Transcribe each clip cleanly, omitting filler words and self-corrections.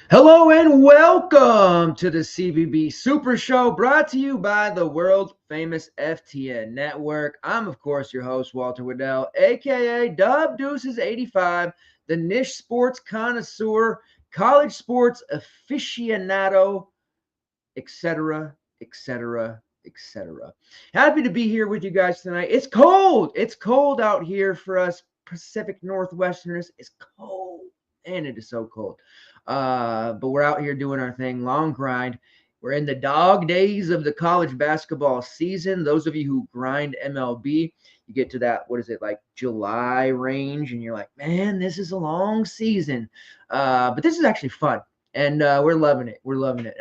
Hello and welcome to the CBB Super Show, brought to you by the world famous FTN Network. I'm, of course, your host, Walter Waddell, aka Dub Deuces 85, the niche sports connoisseur, college sports aficionado, etc., etc., etc. Happy to be here with you guys tonight. It's cold. It's cold out here for us Pacific Northwesterners. It's cold, and it is so cold. But we're out here doing our thing. Long grind. We're in the dog days of the college basketball season. Those of you who grind MLB, you get to that, what is it, like July range, and you're like, man, this is a long season. But this is actually fun, and we're loving it. We're loving it.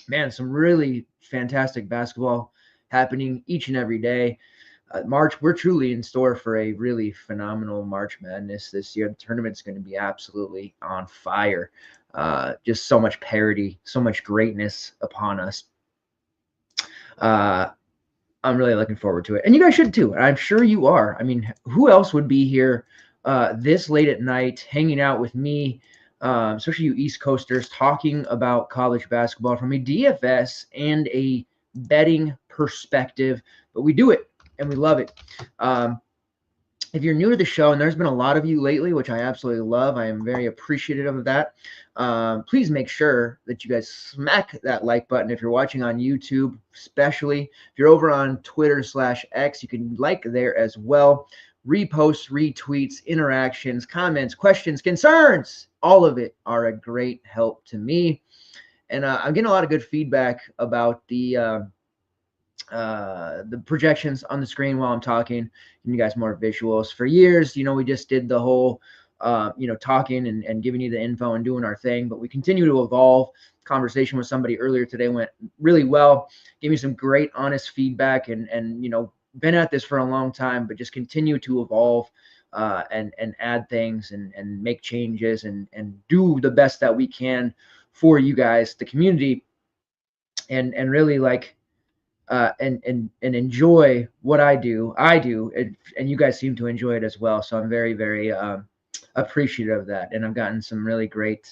Man, some really fantastic basketball happening each and every day. March, we're truly in store for a really phenomenal March Madness this year. The tournament's going to be absolutely on fire. Just so much parity, so much greatness upon us. I'm really looking forward to it. And you guys should too. I'm sure you are. I mean, who else would be here this late at night hanging out with me, especially you East Coasters, talking about college basketball from a DFS and a betting perspective? But we do it and we love it. If you're new to the show, and there's been a lot of you lately, which I absolutely love, I am very appreciative of that. Please make sure that you guys smack that like button if you're watching on YouTube, especially. If you're over on Twitter/X, you can like there as well. Reposts, retweets, interactions, comments, questions, concerns, all of it are a great help to me. And I'm getting a lot of good feedback about the projections on the screen while I'm talking, giving you guys more visuals. For years, we just did the whole, talking and giving you the info and doing our thing, but we continue to evolve. Conversation with somebody earlier today went really well, gave me some great, honest feedback, and been at this for a long time, but just continue to evolve and add things and make changes and do the best that we can for you guys, the community, and really and enjoy what I do, and you guys seem to enjoy it as well. So I'm very, very appreciative of that. And I've gotten some really great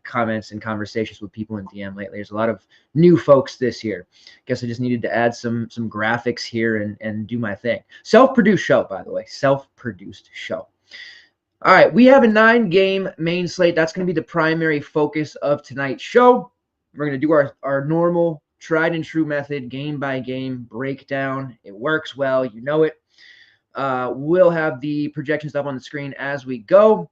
comments and conversations with people in DM lately. There's a lot of new folks this year. Guess I just needed to add some graphics here and do my thing. Self-produced show, by the way, self-produced show. All right, we have a 9-game main slate. That's going to be the primary focus of tonight's show. We're going to do our normal tried and true method, game by game breakdown. It works well, you know it. We'll have the projections up on the screen as we go.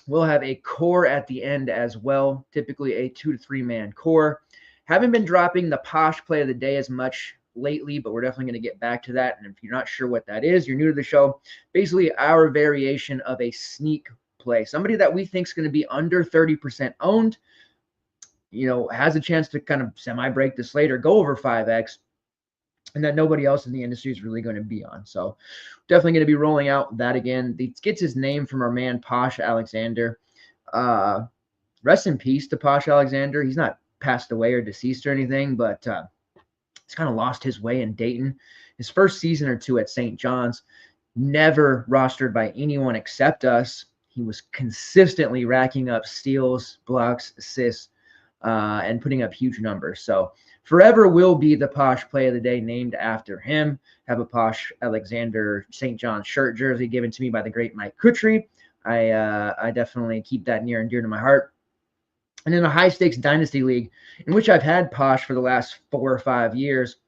We'll have a core at the end as well, typically a 2 to 3 man core. Haven't been dropping the Posh play of the day as much lately, but we're definitely going to get back to that. And if you're not sure what that is, you're new to the show, basically our variation of a sneak play, somebody that we think is going to be under 30% owned, has a chance to kind of semi-break the slate or go over 5X, and that nobody else in the industry is really going to be on. So definitely going to be rolling out that again. It gets his name from our man, Posh Alexander. Rest in peace to Posh Alexander. He's not passed away or deceased or anything, but he's kind of lost his way in Dayton. His first season or two at St. John's, never rostered by anyone except us. He was consistently racking up steals, blocks, assists, and putting up huge numbers. So forever will be the Posh play of the day named after him. Have a Posh Alexander St. John's shirt jersey given to me by the great Mike Kutry. I definitely keep that near and dear to my heart. And in a high stakes dynasty league in which I've had Posh for the last 4 or 5 years,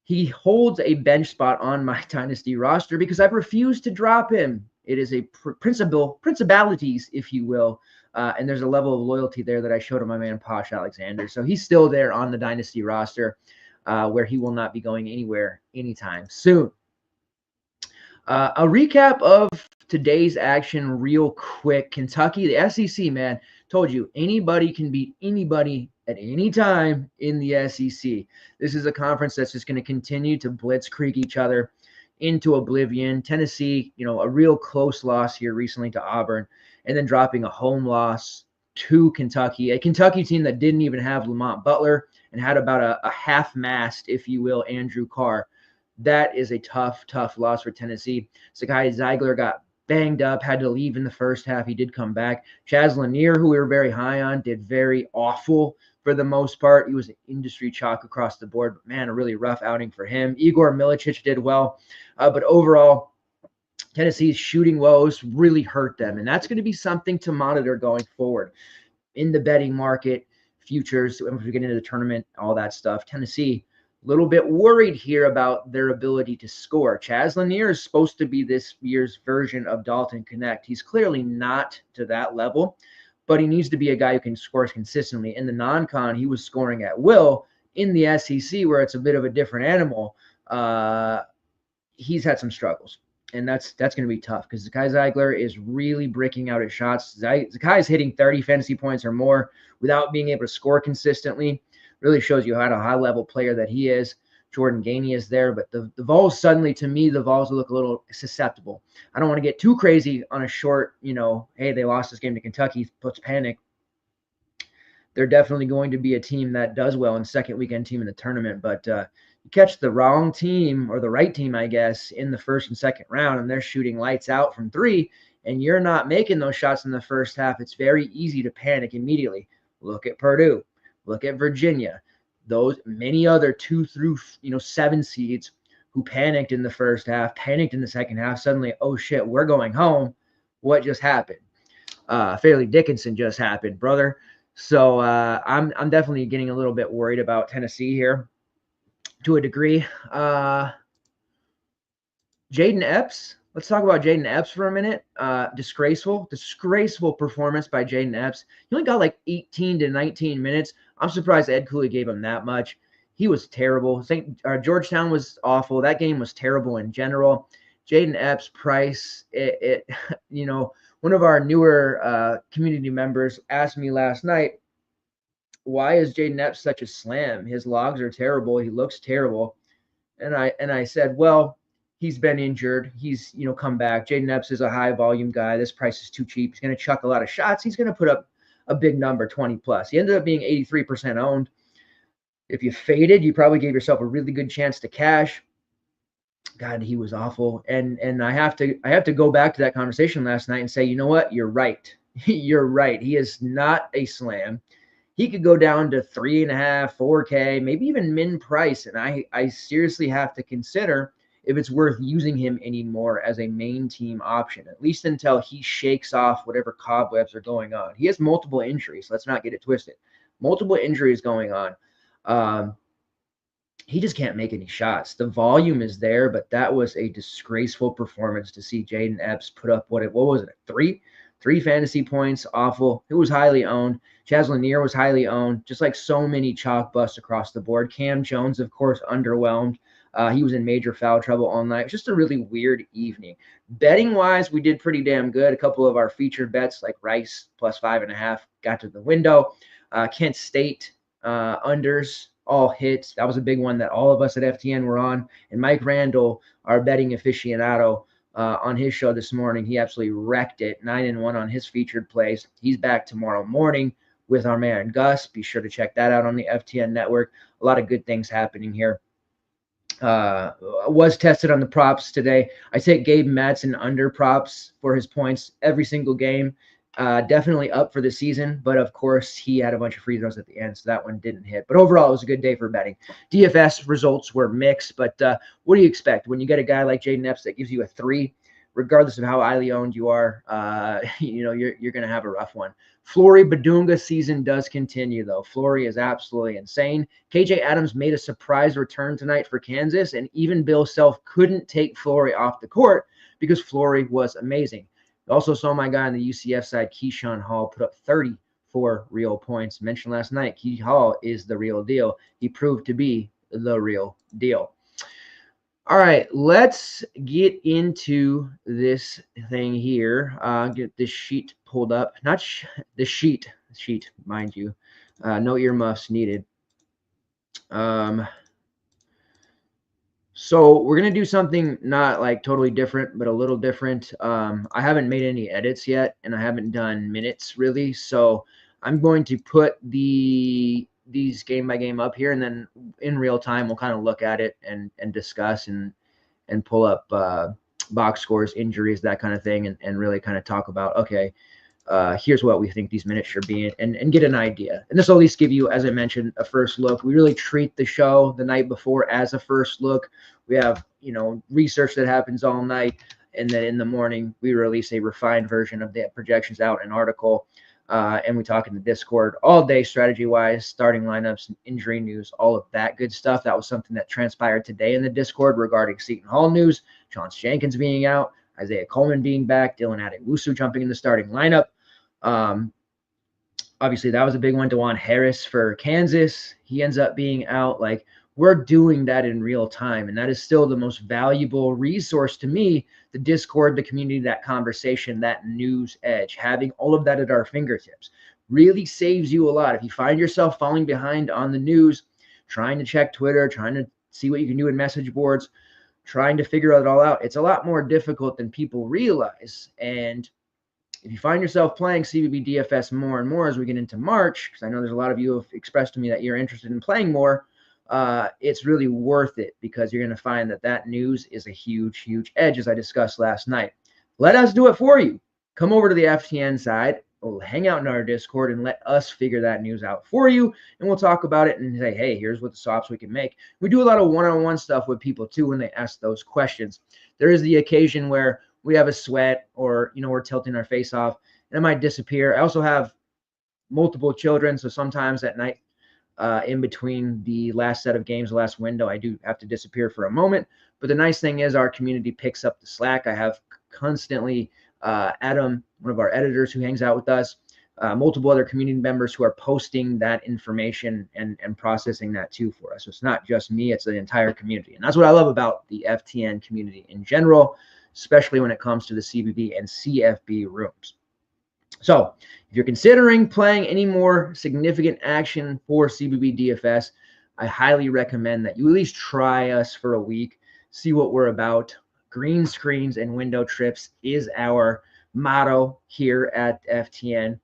he holds a bench spot on my dynasty roster because I've refused to drop him. It is a principalities, if you will. And there's a level of loyalty there that I showed to my man Posh Alexander. So he's still there on the dynasty roster, where he will not be going anywhere anytime soon. A recap of today's action real quick. Kentucky, the SEC, man, told you anybody can beat anybody at any time in the SEC. This is a conference that's just going to continue to blitzkrieg each other into oblivion. Tennessee, a real close loss here recently to Auburn, and then dropping a home loss to Kentucky, a Kentucky team that didn't even have Lamont Butler and had about a half-mast, if you will, Andrew Carr. That is a tough loss for Tennessee. Zakai Zeigler got banged up, had to leave in the first half. He did come back. Chaz Lanier, who we were very high on, did very awful for the most part. He was an industry chalk across the board, but man, a really rough outing for him. Igor Milicic did well, but overall, Tennessee's shooting woes really hurt them, and that's going to be something to monitor going forward in the betting market, futures, if we get into the tournament, all that stuff. Tennessee, a little bit worried here about their ability to score. Chaz Lanier is supposed to be this year's version of Dalton Connect. He's clearly not to that level, but he needs to be a guy who can score consistently. In the non-con, he was scoring at will. In the SEC, where it's a bit of a different animal, he's had some struggles. And that's going to be tough because Zakai Zeigler is really breaking out his shots. Zakai is hitting 30 fantasy points or more without being able to score consistently. Really shows you how a high-level player that he is. Jordan Gainey is there, but the Vols suddenly, to me, the Vols look a little susceptible. I don't want to get too crazy on a short, hey, they lost this game to Kentucky, puts panic. They're definitely going to be a team that does well in second weekend team in the tournament, but you catch the wrong team or the right team, I guess, in the first and second round, and they're shooting lights out from three, and you're not making those shots in the first half. It's very easy to panic immediately. Look at Purdue. Look at Virginia. Those many other 2 through 7 seeds who panicked in the first half, panicked in the second half. Suddenly, oh shit, we're going home. What just happened? Fairleigh Dickinson just happened, brother. So I'm definitely getting a little bit worried about Tennessee here to a degree. Jaden Epps. Let's talk about Jaden Epps for a minute. Disgraceful performance by Jaden Epps. He only got like 18 to 19 minutes. I'm surprised Ed Cooley gave him that much. He was terrible. Georgetown was awful. That game was terrible in general. Jaden Epps' price, one of our newer community members asked me last night, why is Jaden Epps such a slam? His logs are terrible. He looks terrible. And I said, well, he's been injured. He's, come back. Jaden Epps is a high volume guy. This price is too cheap. He's going to chuck a lot of shots. He's going to put up a big number, 20 plus. He ended up being 83% owned. If you faded, you probably gave yourself a really good chance to cash. God, he was awful. And I have to go back to that conversation last night and say, you know what? You're right. You're right. He is not a slam. He could go down to 3.5, 4K, maybe even min price. And I seriously have to consider if it's worth using him anymore as a main team option, at least until he shakes off whatever cobwebs are going on. He has multiple injuries. Let's not get it twisted. Multiple injuries going on. He just can't make any shots. The volume is there, but that was a disgraceful performance to see Jaden Epps put up what was it? Three fantasy points, awful. It was highly owned. Chaz Lanier was highly owned, just like so many chalk busts across the board. Cam Jones, of course, underwhelmed. He was in major foul trouble all night. Just a really weird evening. Betting-wise, we did pretty damn good. A couple of our featured bets, like Rice plus 5.5, got to the window. Kent State unders all hit. That was a big one that all of us at FTN were on. And Mike Randall, our betting aficionado, on his show this morning, he absolutely wrecked it. 9-1 on his featured plays. He's back tomorrow morning with our man Gus. Be sure to check that out on the FTN network. A lot of good things happening here. Was tested on the props today. I take Gabe Madsen under props for his points every single game. Definitely up for the season, but of course he had a bunch of free throws at the end, so that one didn't hit. But overall, it was a good day for betting. DFS results were mixed, but what do you expect when you get a guy like Jaden Epps that gives you a 3, regardless of how highly owned you are? You're going to have a rough one. Flory Badunga season does continue, though. Flory is absolutely insane. KJ Adams made a surprise return tonight for Kansas, and even Bill Self couldn't take Flory off the court because Flory was amazing. Also saw my guy on the UCF side, Keyshawn Hall, put up 34 real points. Mentioned last night, Key Hall is the real deal. He proved to be the real deal. All right, let's get into this thing here. Get this sheet pulled up. Not the sheet, mind you. No earmuffs needed. So we're going to do something not like totally different, but a little different. I haven't made any edits yet, and I haven't done minutes really. So I'm going to put these game by game up here, and then in real time, we'll kind of look at it and discuss and pull up box scores, injuries, that kind of thing, and really kind of talk about, okay, here's what we think these minutes should be, and get an idea. And this will at least give you, as I mentioned, a first look. We really treat the show the night before as a first look. We have, research that happens all night, and then in the morning we release a refined version of the projections out, an article, and we talk in the Discord all day, strategy-wise, starting lineups, injury news, all of that good stuff. That was something that transpired today in the Discord regarding Seton Hall news, Chauncey Jenkins being out, Isaiah Coleman being back, Dylan Adewusu jumping in the starting lineup. Obviously, that was a big one. DeJuan Harris for Kansas, he ends up being out. Like, we're doing that in real time, and that is still the most valuable resource to me, the Discord, the community, that conversation, that news edge. Having all of that at our fingertips really saves you a lot. If you find yourself falling behind on the news, trying to check Twitter, trying to see what you can do in message boards, trying to figure it all out, it's a lot more difficult than people realize. And if you find yourself playing CBB DFS more and more as we get into March, because I know there's a lot of you who have expressed to me that you're interested in playing more, it's really worth it, because you're going to find that news is a huge, huge edge, as I discussed last night. Let us do it for you. Come over to the FTN side, we'll hang out in our Discord, and let us figure that news out for you, and we'll talk about it and say, hey, here's what the swaps we can make. We do a lot of one-on-one stuff with people too when they ask those questions. There is the occasion where we have a sweat, or we're tilting our face off, and it might disappear. I also have multiple children, so sometimes at night, in between the last set of games, the last window, I do have to disappear for a moment. But the nice thing is our community picks up the slack. I have constantly Adam, one of our editors who hangs out with us, multiple other community members who are posting that information and processing that too for us. So it's not just me, it's the entire community. And that's what I love about the FTN community in general, especially when it comes to the CBB and CFB rooms. So if you're considering playing any more significant action for CBB DFS, I highly recommend that you at least try us for a week, see what we're about. Green screens and window trips is our motto here at FTN,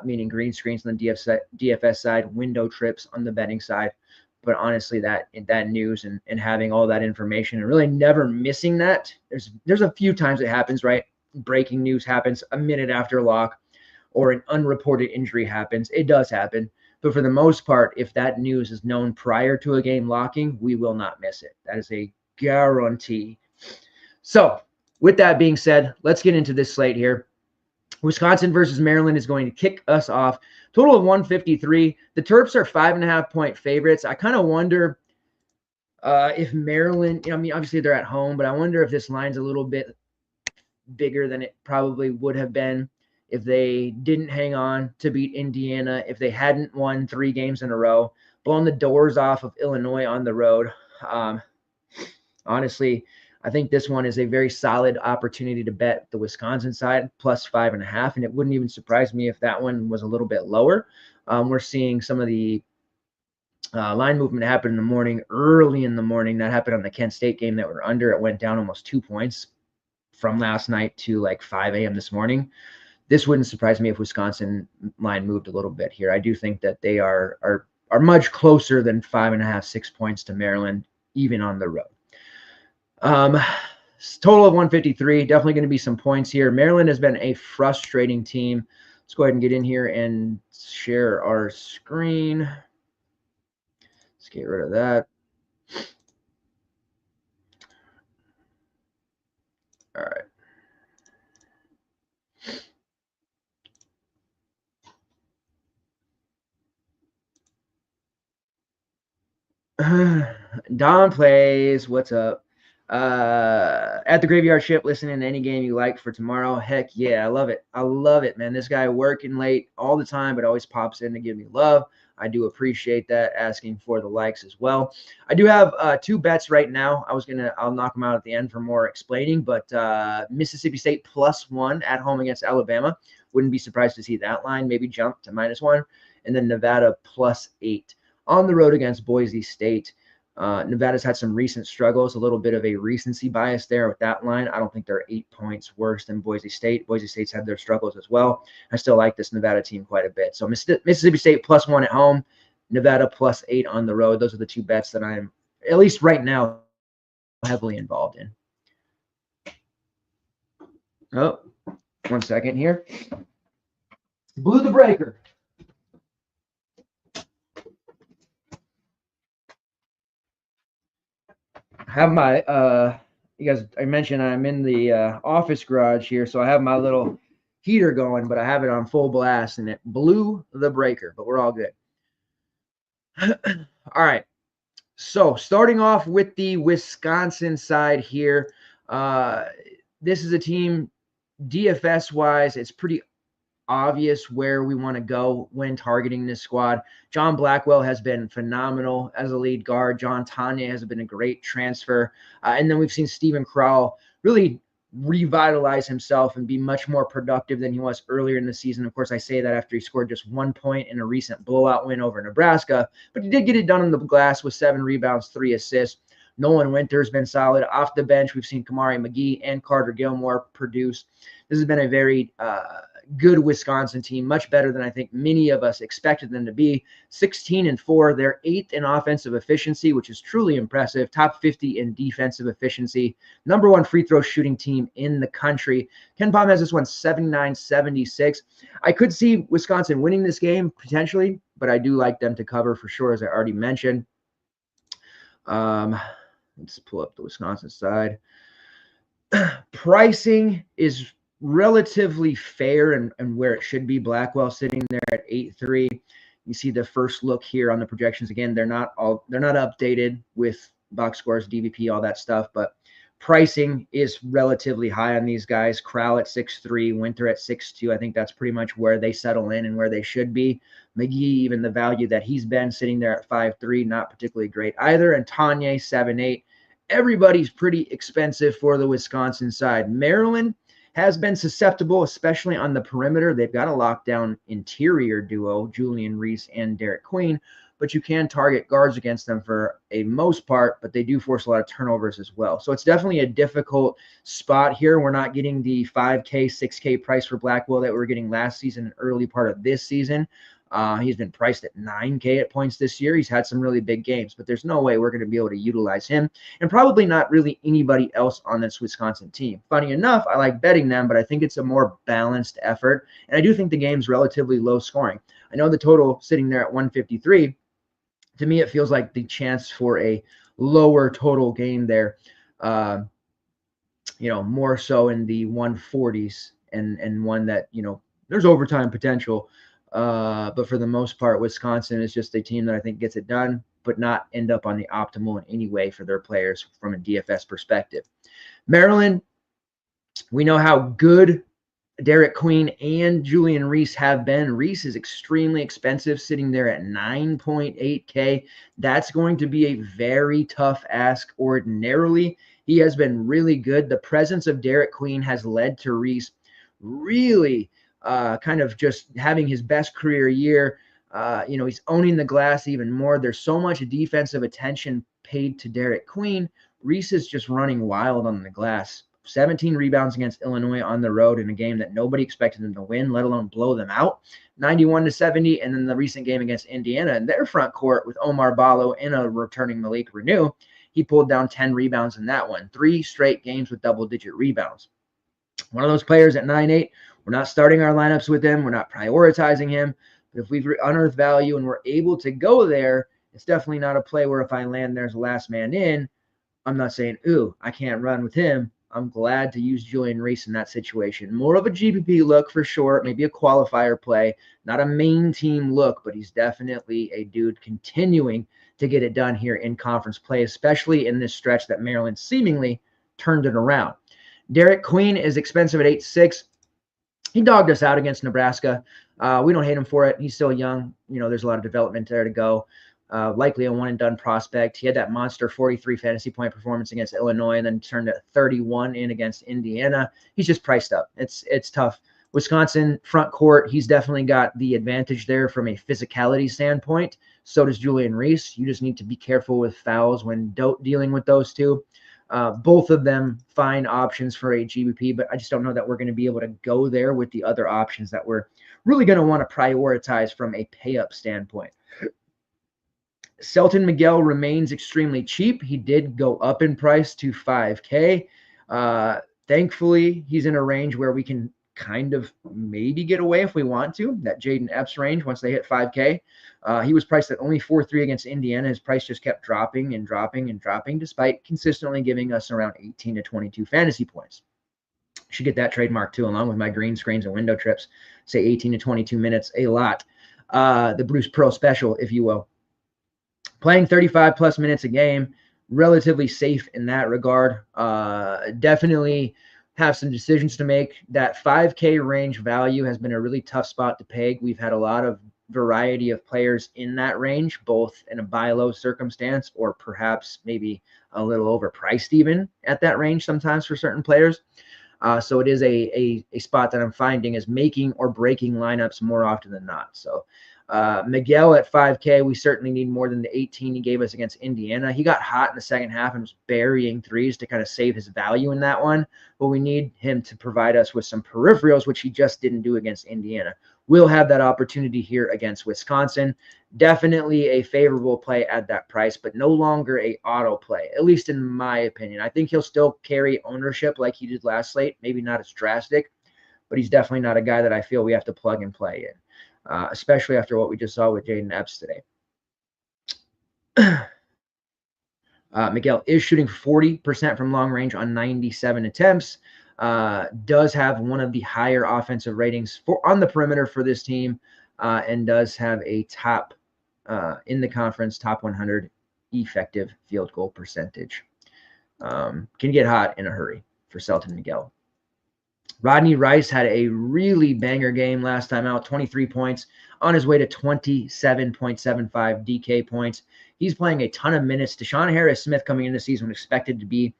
meaning green screens on the DFS side, window trips on the betting side. But honestly, that news and having all that information and really never missing that, there's a few times it happens, right? Breaking news happens a minute after lock, or an unreported injury happens. It does happen. But for the most part, if that news is known prior to a game locking, we will not miss it. That is a guarantee. So with that being said, let's get into this slate here. Wisconsin versus Maryland is going to kick us off. Total of 153. The Terps are 5.5-point favorites. I kind of wonder if Maryland, obviously they're at home, but I wonder if this line's a little bit bigger than it probably would have been if they didn't hang on to beat Indiana, if they hadn't won 3 games in a row, blown the doors off of Illinois on the road. Honestly, I think this one is a very solid opportunity to bet the Wisconsin side plus 5.5, and it wouldn't even surprise me if that one was a little bit lower. We're seeing some of the line movement happen in the morning, early in the morning. That happened on the Kent State game that we're under. It went down almost 2 points from last night to like 5 a.m. this morning. This wouldn't surprise me if Wisconsin line moved a little bit here. I do think that they are much closer than 5.5, 6 points to Maryland, even on the road. Total of 153, definitely going to be some points here. Maryland has been a frustrating team. Let's go ahead and get in here and share our screen. Let's get rid of that. All right. Don plays. What's up? At the graveyard ship, listening to any game you like for tomorrow. Heck yeah, I love it. I love it, man. This guy working late all the time, but always pops in to give me love. I do appreciate that, asking for the likes as well. I do have 2 bets right now. I'll knock them out at the end for more explaining, but Mississippi State +1 at home against Alabama. Wouldn't be surprised to see that line maybe jump to -1. And then Nevada +8 on the road against Boise State. Nevada's had some recent struggles, a little bit of a recency bias there with that line. I don't think they're 8 points worse than Boise State. Boise State's had their struggles as well. I still like this Nevada team quite a bit. So Mississippi State +1 at home, Nevada +8 on the road. Those are the 2 bets that I'm, at least right now, heavily involved in. Oh, 1 second here. Blew the breaker. Have my you guys, I mentioned I'm in the office garage here, so I have my little heater going, but I have it on full blast and it blew the breaker, but we're all good. All right. So starting off with the Wisconsin side here, this is a team DFS wise, it's pretty obvious where we want to go when targeting this squad. John Blackwell has been phenomenal as a lead guard. John Tanya has been a great transfer. And then we've seen Stephen Crowell really revitalize himself and be much more productive than he was earlier in the season. Of course, I say that after he scored just 1 point in a recent blowout win over Nebraska, but he did get it done on the glass with 7 rebounds, 3 assists. Nolan Winter's been solid. Off the bench, we've seen Kamari McGee and Carter Gilmore produce. This has been a very good Wisconsin team, much better than I think many of us expected them to be. 16-4. They're 8th in offensive efficiency, which is truly impressive. Top 50 in defensive efficiency. Number 1 free throw shooting team in the country. Ken Pom has this one 79-76. I could see Wisconsin winning this game potentially, but I do like them to cover for sure, as I already mentioned. Let's pull up the Wisconsin side. Pricing is relatively fair and where it should be. Blackwell sitting there at 8.3. You see the first look here on the projections. Again, they're not updated with box scores, DVP, all that stuff, but pricing is relatively high on these guys. Crowell at 6.3, Winter at 6.2. I think that's pretty much where they settle in and where they should be. McGee, even the value that he's been sitting there at 5.3, not particularly great either. And Tanya 7.8. Everybody's pretty expensive for the Wisconsin side. Maryland has been susceptible, especially on the perimeter. They've got a lockdown interior duo, Julian Reese and Derek Queen, but you can target guards against them for a most part, but they do force a lot of turnovers as well. So it's definitely a difficult spot here. We're not getting the 5K, 6K price for Blackwell that we were getting last season and early part of this season. He's been priced at 9K at points this year. He's had some really big games, but there's no way we're going to be able to utilize him, and probably not really anybody else on this Wisconsin team. Funny enough, I like betting them, but I think it's a more balanced effort, and I do think the game's relatively low scoring. I know the total sitting there at 153. To me, it feels like the chance for a lower total game there, more so in the 140s and one that, there's overtime potential. But for the most part, Wisconsin is just a team that I think gets it done, but not end up on the optimal in any way for their players from a DFS perspective. Maryland, we know how good Derek Queen and Julian Reese have been. Reese is extremely expensive, sitting there at 9.8K. That's going to be a very tough ask ordinarily. He has been really good. The presence of Derek Queen has led to Reese really kind of just having his best career year. He's owning the glass even more. There's so much defensive attention paid to Derek Queen. Reese is just running wild on the glass. 17 rebounds against Illinois on the road in a game that nobody expected them to win, let alone blow them out. 91-70, and then the recent game against Indiana in their front court with Omar Ballo and a returning Malik Renew, he pulled down 10 rebounds in that one. 3 straight games with double-digit rebounds. One of those players at 9.8, we're not starting our lineups with him. We're not prioritizing him. But if we've unearthed value and we're able to go there, it's definitely not a play where if I land there's a last man in, I'm not saying, ooh, I can't run with him. I'm glad to use Julian Reese in that situation. More of a GPP look for sure, maybe a qualifier play, not a main team look, but he's definitely a dude continuing to get it done here in conference play, especially in this stretch that Maryland seemingly turned it around. Derek Queen is expensive at 8.6. He dogged us out against Nebraska. We don't hate him for it. He's still young. There's a lot of development there to go. Likely a one-and-done prospect. He had that monster 43 fantasy point performance against Illinois and then turned at 31 in against Indiana. He's just priced up. It's tough. Wisconsin front court, he's definitely got the advantage there from a physicality standpoint. So does Julian Reese. You just need to be careful with fouls when dealing with those two. Both of them fine options for a GBP, but I just don't know that we're going to be able to go there with the other options that we're really going to want to prioritize from a pay-up standpoint. Selton Miguel remains extremely cheap. He did go up in price to 5K. Thankfully, he's in a range where we can kind of maybe get away if we want to, that Jaden Epps range once they hit 5K. He was priced at only 4.3 against Indiana. His price just kept dropping and dropping and dropping, despite consistently giving us around 18 to 22 fantasy points. Should get that trademark too, along with my green screens and window trips. Say 18 to 22 minutes, a lot. The Bruce Pearl special, if you will. Playing 35 plus minutes a game, relatively safe in that regard. Definitely have some decisions to make. That 5K range value has been a really tough spot to peg. We've had a lot of variety of players in that range, both in a buy low circumstance or perhaps maybe a little overpriced even at that range sometimes for certain players. So it is a spot that I'm finding is making or breaking lineups more often than not. So Miguel at 5K, we certainly need more than the 18 he gave us against Indiana. He got hot in the second half and was burying threes to kind of save his value in that one. But we need him to provide us with some peripherals, which he just didn't do against Indiana. We'll have that opportunity here against Wisconsin. Definitely a favorable play at that price, but no longer a auto play, at least in my opinion. I think he'll still carry ownership like he did last slate, maybe not as drastic, but he's definitely not a guy that I feel we have to plug and play in, especially after what we just saw with Jaden Epps today. Miguel is shooting 40% from long range on 97 attempts. Does have one of the higher offensive ratings on the perimeter for this team, and does have a top in the conference top 100 effective field goal percentage. Can get hot in a hurry for Selton Miguel. Rodney Rice had a really banger game last time out, 23 points, on his way to 27.75 DK points. He's playing a ton of minutes. Deshaun Harris-Smith coming into the season was expected to be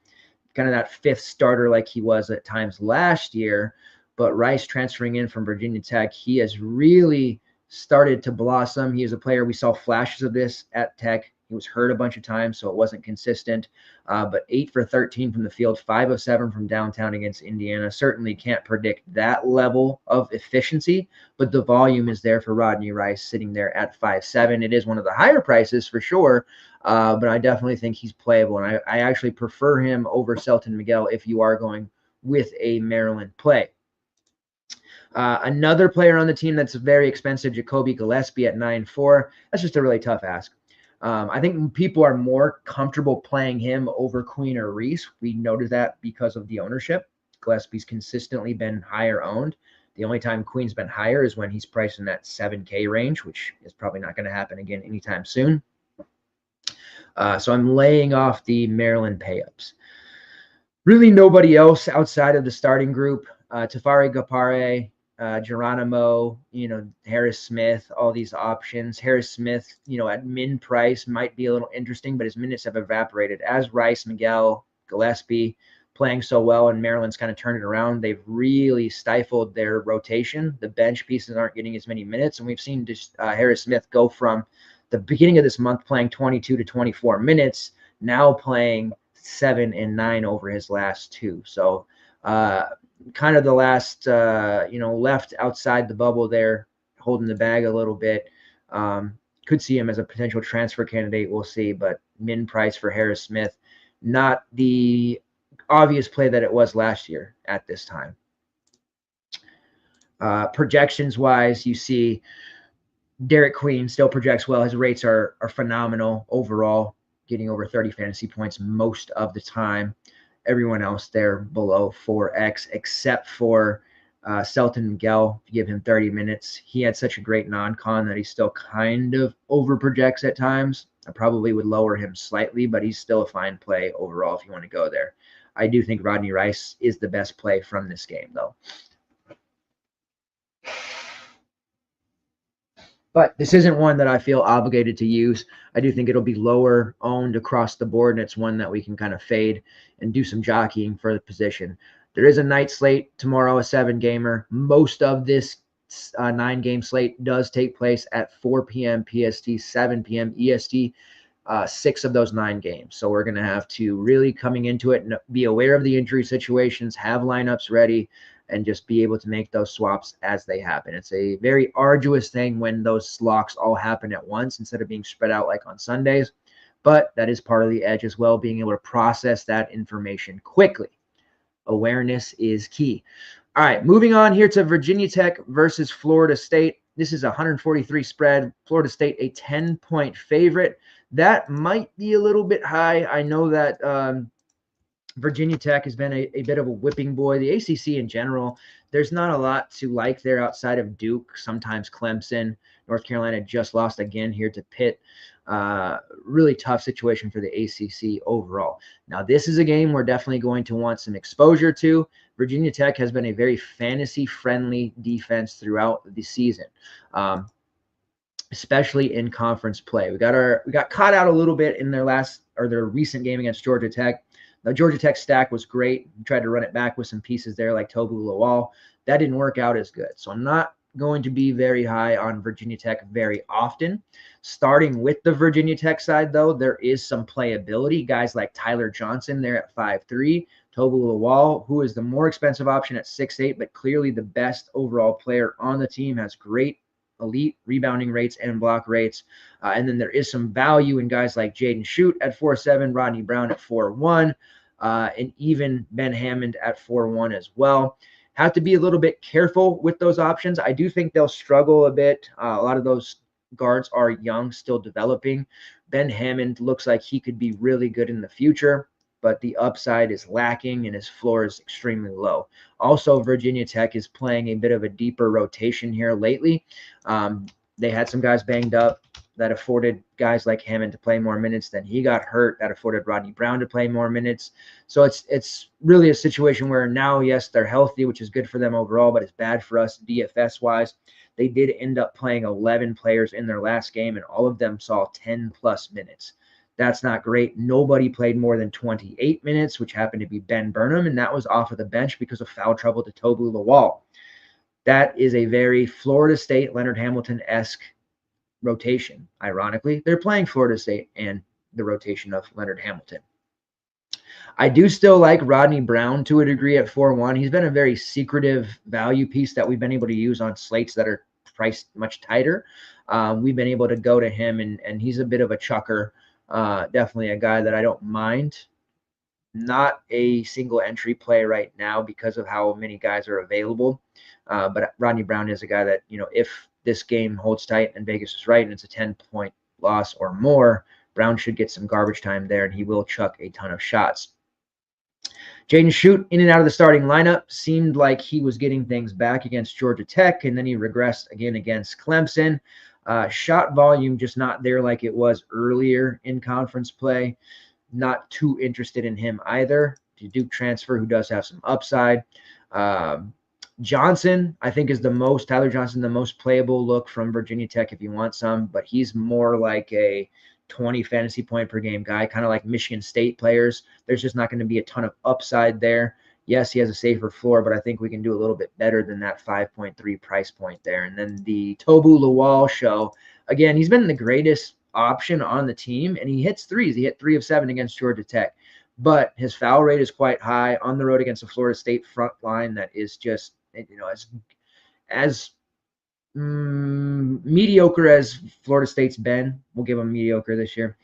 kind of that fifth starter like he was at times last year, but Rice transferring in from Virginia Tech, he has really started to blossom. He is a player, we saw flashes of this at Tech. He was hurt a bunch of times, so it wasn't consistent, but 8 for 13 from the field, 5 of 7 from downtown against Indiana. Certainly can't predict that level of efficiency, but the volume is there for Rodney Rice sitting there at 5.7. It is one of the higher prices for sure, but I definitely think he's playable, and I actually prefer him over Selton Miguel if you are going with a Maryland play. Another player on the team that's very expensive, Jacoby Gillespie at 9.4. That's just a really tough ask. I think people are more comfortable playing him over Queen or Reese. We noticed that because of the ownership. Gillespie's consistently been higher owned. The only time Queen's been higher is when he's priced in that 7K range, which is probably not going to happen again anytime soon. So I'm laying off the Maryland pay-ups. Really nobody else outside of the starting group. Tafari Gapare, Geronimo, Harris-Smith, all these options. Harris-Smith, at min price might be a little interesting, but his minutes have evaporated. As Rice, Miguel, Gillespie playing so well, and Maryland's kind of turned it around, they've really stifled their rotation. The bench pieces aren't getting as many minutes, and we've seen Harris-Smith go from the beginning of this month playing 22 to 24 minutes, now playing 7 and 9 over his last 2. So kind of the last, left outside the bubble there, holding the bag a little bit. Could see him as a potential transfer candidate. We'll see, but min price for Harris-Smith, not the obvious play that it was last year at this time. Projections wise, you see Derek Queen still projects well. His rates are phenomenal overall, getting over 30 fantasy points most of the time. Everyone else there below 4X, except for Selton Miguel. If you give him 30 minutes, he had such a great non-con that he still kind of over-projects at times. I probably would lower him slightly, but he's still a fine play overall if you want to go there. I do think Rodney Rice is the best play from this game, though. But this isn't one that I feel obligated to use. I do think it'll be lower owned across the board, and it's one that we can kind of fade and do some jockeying for the position. There is a night slate tomorrow, a 7-gamer. Most of this 9-game slate does take place at 4 p.m. PST, 7 p.m. EST, 6 of those 9 games. So we're going to have to really coming into it and be aware of the injury situations, have lineups ready, and just be able to make those swaps as they happen. It's a very arduous thing when those locks all happen at once instead of being spread out like on Sundays. But that is part of the edge as well, being able to process that information quickly. Awareness is key. All right, moving on here to Virginia Tech versus Florida State. This is a 143 spread. Florida State, a 10-point favorite. That might be a little bit high. I know that Virginia Tech has been a bit of a whipping boy. The ACC in general, there's not a lot to like there outside of Duke, sometimes Clemson. North Carolina just lost again here to Pitt. Really tough situation for the ACC overall. Now, this is a game we're definitely going to want some exposure to. Virginia Tech has been a very fantasy-friendly defense throughout the season. Especially in conference play. We got caught out a little bit in their recent game against Georgia Tech. The Georgia Tech stack was great. We tried to run it back with some pieces there like Tobu Lawal. That didn't work out as good. So I'm not going to be very high on Virginia Tech very often. Starting with the Virginia Tech side, though, there is some playability. Guys like Tyler Johnson there at 5'3", Tobu Lawal, who is the more expensive option at 6'8", but clearly the best overall player on the team, has great elite rebounding rates and block rates. And then there is some value in guys like Jaden Schutt at 4'7", Rodney Brown at 4'1", and even Ben Hammond at 4'1" as well. Have to be a little bit careful with those options. I do think they'll struggle a bit. A lot of those guards are young, still developing. Ben Hammond looks like he could be really good in the future, but the upside is lacking and his floor is extremely low. Also, Virginia Tech is playing a bit of a deeper rotation here lately. They had some guys banged up that afforded guys like Hammond to play more minutes. Then he got hurt. That afforded Rodney Brown to play more minutes. So it's really a situation where now, yes, they're healthy, which is good for them overall, but it's bad for us DFS-wise. They did end up playing 11 players in their last game, and all of them saw 10-plus minutes. That's not great. Nobody played more than 28 minutes, which happened to be Ben Burnham, and that was off of the bench because of foul trouble to Tobu Lawal. That is a very Florida State, Leonard Hamilton-esque rotation. Ironically, they're playing Florida State and the rotation of Leonard Hamilton. I do still like Rodney Brown to a degree at 4'1". He's been a very secretive value piece that we've been able to use on slates that are priced much tighter. We've been able to go to him, and he's a bit of a chucker. Definitely a guy that I don't mind. Not a single entry play right now because of how many guys are available. But Rodney Brown is a guy that, if this game holds tight and Vegas is right and it's a 10-point loss or more, Brown should get some garbage time there, and he will chuck a ton of shots. Jaden Schutt, in and out of the starting lineup, seemed like he was getting things back against Georgia Tech, and then he regressed again against Clemson. Shot volume just not there like it was earlier in conference play. Not too interested in him either. The Duke transfer, who does have some upside. Johnson, I think, is Tyler Johnson, the most playable look from Virginia Tech if you want some, but he's more like a 20 fantasy point per game guy, kind of like Michigan State players. There's just not going to be a ton of upside there. Yes, he has a safer floor, but I think we can do a little bit better than that 5.3 price point there. And then the Tobu Lawal show, again, he's been the greatest option on the team, and he hits threes. He hit 3 of 7 against Georgia Tech, but his foul rate is quite high on the road against a Florida State front line that is just, as mediocre as Florida State's been. We'll give them mediocre this year.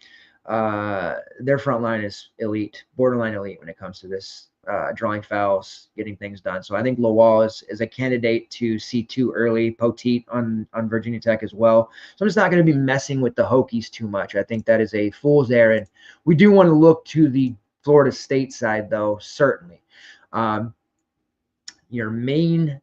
Their front line is elite, borderline elite when it comes to this, drawing fouls, getting things done. So I think Lawal is a candidate to see too early. Poteet on Virginia Tech as well. So I'm just not going to be messing with the Hokies too much. I think that is a fool's errand. We do want to look to the Florida State side, though, certainly. Your main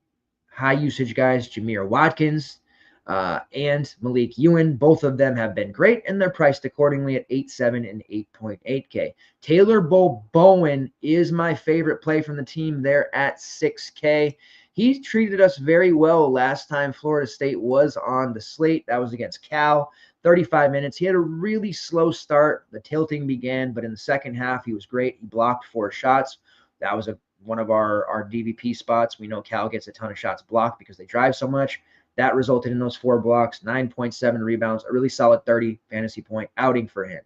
high usage guys, Jameer Watkins and Malik Ewan, both of them have been great, and they're priced accordingly at 8.7 and 8.8K. Taylor Bowen is my favorite play from the team there at 6K. He treated us very well last time Florida State was on the slate. That was against Cal. 35 minutes. He had a really slow start. The tilting began, but in the second half, he was great. He blocked 4 shots. That was one of our DVP spots. We know Cal gets a ton of shots blocked because they drive so much. That resulted in those 4 blocks, 9.7 rebounds, a really solid 30 fantasy point outing for him.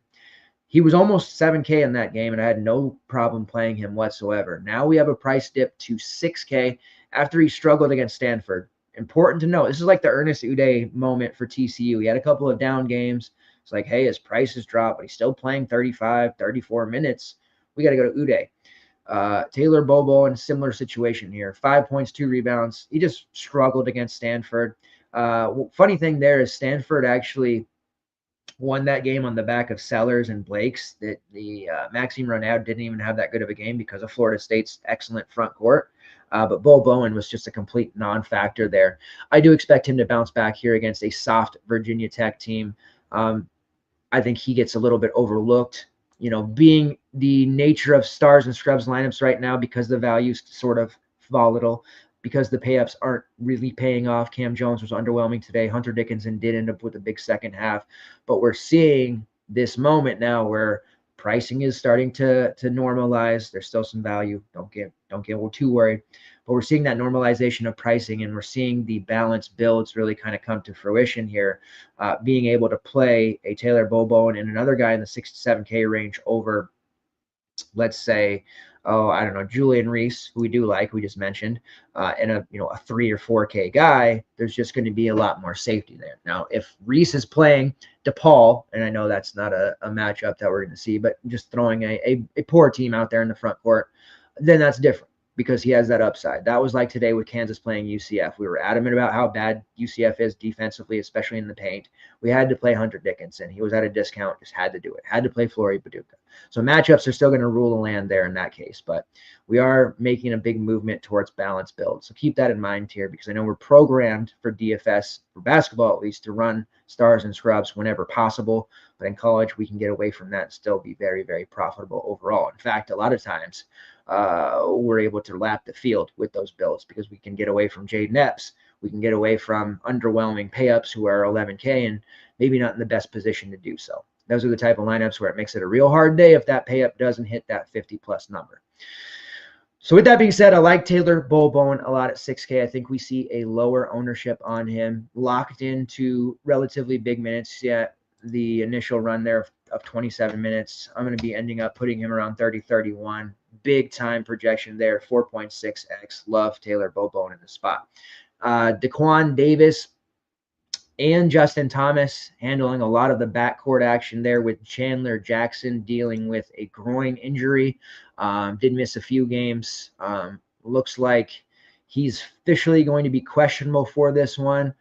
He was almost 7K in that game, and I had no problem playing him whatsoever. Now we have a price dip to 6K after he struggled against Stanford. Important to note, this is like the Ernest Uday moment for TCU. He had a couple of down games. It's like, hey, his price has dropped, but he's still playing 35, 34 minutes. We got to go to Uday. Taylor Bobo in a similar situation here. 5 points, 2 rebounds. He just struggled against Stanford. Funny thing there is Stanford actually won that game on the back of Sellers and Blake's. That the Maxime Ronald didn't even have that good of a game because of Florida State's excellent front court. But Bo Bowen was just a complete non-factor there. I do expect him to bounce back here against a soft Virginia Tech team. I think he gets a little bit overlooked, being the nature of stars and scrubs lineups right now because the value's sort of volatile, because the pay-ups aren't really paying off. Cam Jones was underwhelming today. Hunter Dickinson did end up with a big second half. But we're seeing this moment now where pricing is starting to normalize. There's still some value. Don't get too worried. But we're seeing that normalization of pricing, and we're seeing the balanced builds really kind of come to fruition here. Being able to play a Taylor Bobo and another guy in the 6 to 7K range over, let's say, I don't know, Julian Reese, who we do like, we just mentioned, and a 3 or 4K guy, there's just going to be a lot more safety there. Now, if Reese is playing DePaul, and I know that's not a matchup that we're going to see, but just throwing a poor team out there in the front court, then that's different because he has that upside. That was like today with Kansas playing UCF. We were adamant about how bad UCF is defensively, especially in the paint. We had to play Hunter Dickinson. He was at a discount, just had to do it. Had to play Flory Paducah. So matchups are still going to rule the land there in that case, but we are making a big movement towards balanced build. So keep that in mind here, because I know we're programmed for DFS, for basketball at least, to run stars and scrubs whenever possible. But in college, we can get away from that and still be very, very profitable overall. In fact, a lot of times we're able to lap the field with those builds because we can get away from Jaden Epps. We can get away from underwhelming pay-ups who are 11K and maybe not in the best position to do so. Those are the type of lineups where it makes it a real hard day if that pay-up doesn't hit that 50-plus number. So with that being said, I like Taylor Bowen a lot at 6K. I think we see a lower ownership on him, locked into relatively big minutes. Yet the initial run there of 27 minutes, I'm going to be ending up putting him around 30-31. Big time projection there, 4.6x. Love Taylor Bowen in the spot. Daquan Davis and Justin Thomas handling a lot of the backcourt action there, with Chandler Jackson dealing with a groin injury. Did miss a few games. Looks like he's officially going to be questionable for this one.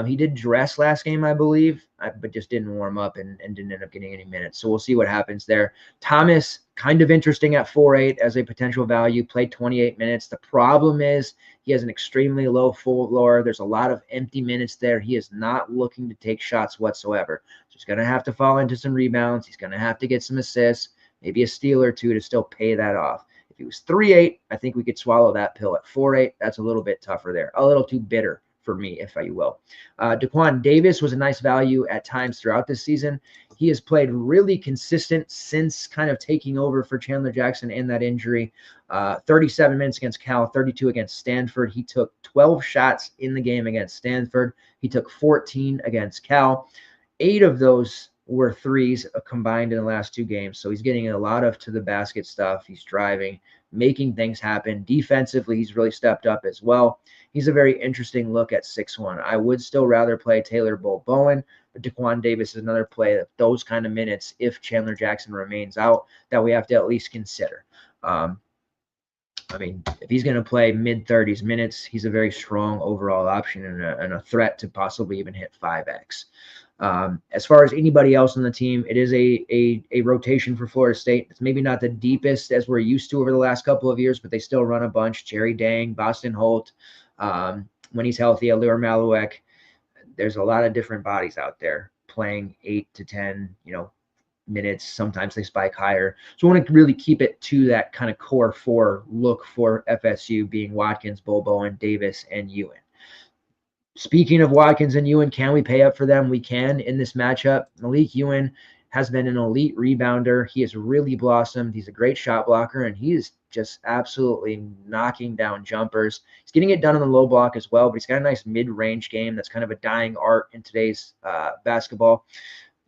He did dress last game, I believe, but just didn't warm up and didn't end up getting any minutes. So we'll see what happens there. Thomas, kind of interesting at 4.8 as a potential value, played 28 minutes. The problem is he has an extremely low floor. There's a lot of empty minutes there. He is not looking to take shots whatsoever. So he's going to have to fall into some rebounds. He's going to have to get some assists, maybe a steal or two to still pay that off. If he was 3.8, I think we could swallow that pill. At 4.8, that's a little bit tougher there, a little too bitter for me, if you will. Daquan Davis was a nice value at times throughout this season. He has played really consistent since kind of taking over for Chandler Jackson and that injury. 37 minutes against Cal, 32 against Stanford. He took 12 shots in the game against Stanford. He took 14 against Cal. 8 of those were threes combined in the last 2 games. So he's getting a lot of to the basket stuff. He's driving, making things happen. Defensively, he's really stepped up as well. He's a very interesting look at 6-1. I would still rather play Taylor Bowen, but Daquan Davis is another play of those kind of minutes, if Chandler Jackson remains out, that we have to at least consider. I mean, if he's going to play mid-30s minutes, he's a very strong overall option and a threat to possibly even hit 5x. As far as anybody else on the team, it is a rotation for Florida State. It's maybe not the deepest as we're used to over the last couple of years, but they still run a bunch. Jerry Dang, Boston Holt, when he's healthy, Allure Malouek. There's a lot of different bodies out there playing 8 to 10, minutes. Sometimes they spike higher. So I want to really keep it to that kind of core 4 look for FSU, being Watkins, Bowen, Davis, and Ewan. Speaking of Watkins and Ewan, can we pay up for them? We can in this matchup. Malik Ewan has been an elite rebounder. He has really blossomed. He's a great shot blocker, and he is just absolutely knocking down jumpers. He's getting it done on the low block as well, but he's got a nice mid-range game. That's kind of a dying art in today's basketball.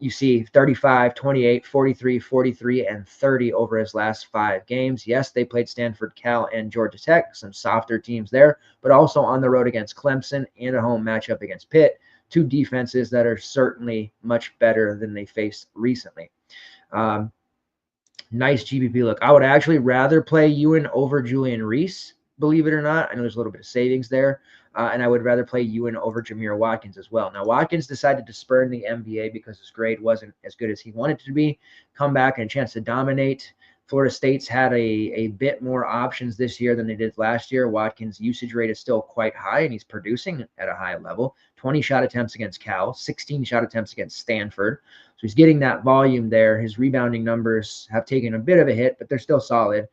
You see 35, 28, 43, 43, and 30 over his last 5 games. Yes, they played Stanford, Cal, and Georgia Tech, some softer teams there, but also on the road against Clemson and a home matchup against Pitt, 2 defenses that are certainly much better than they faced recently. Nice GPP look. I would actually rather play Ewan over Julian Reese, believe it or not. I know there's a little bit of savings there. And I would rather play Ewan over Jameer Watkins as well. Now, Watkins decided to spurn the NBA because his grade wasn't as good as he wanted it to be. Come back and a chance to dominate. Florida State's had a bit more options this year than they did last year. Watkins' usage rate is still quite high, and he's producing at a high level. 20 shot attempts against Cal, 16 shot attempts against Stanford. So he's getting that volume there. His rebounding numbers have taken a bit of a hit, but they're still solid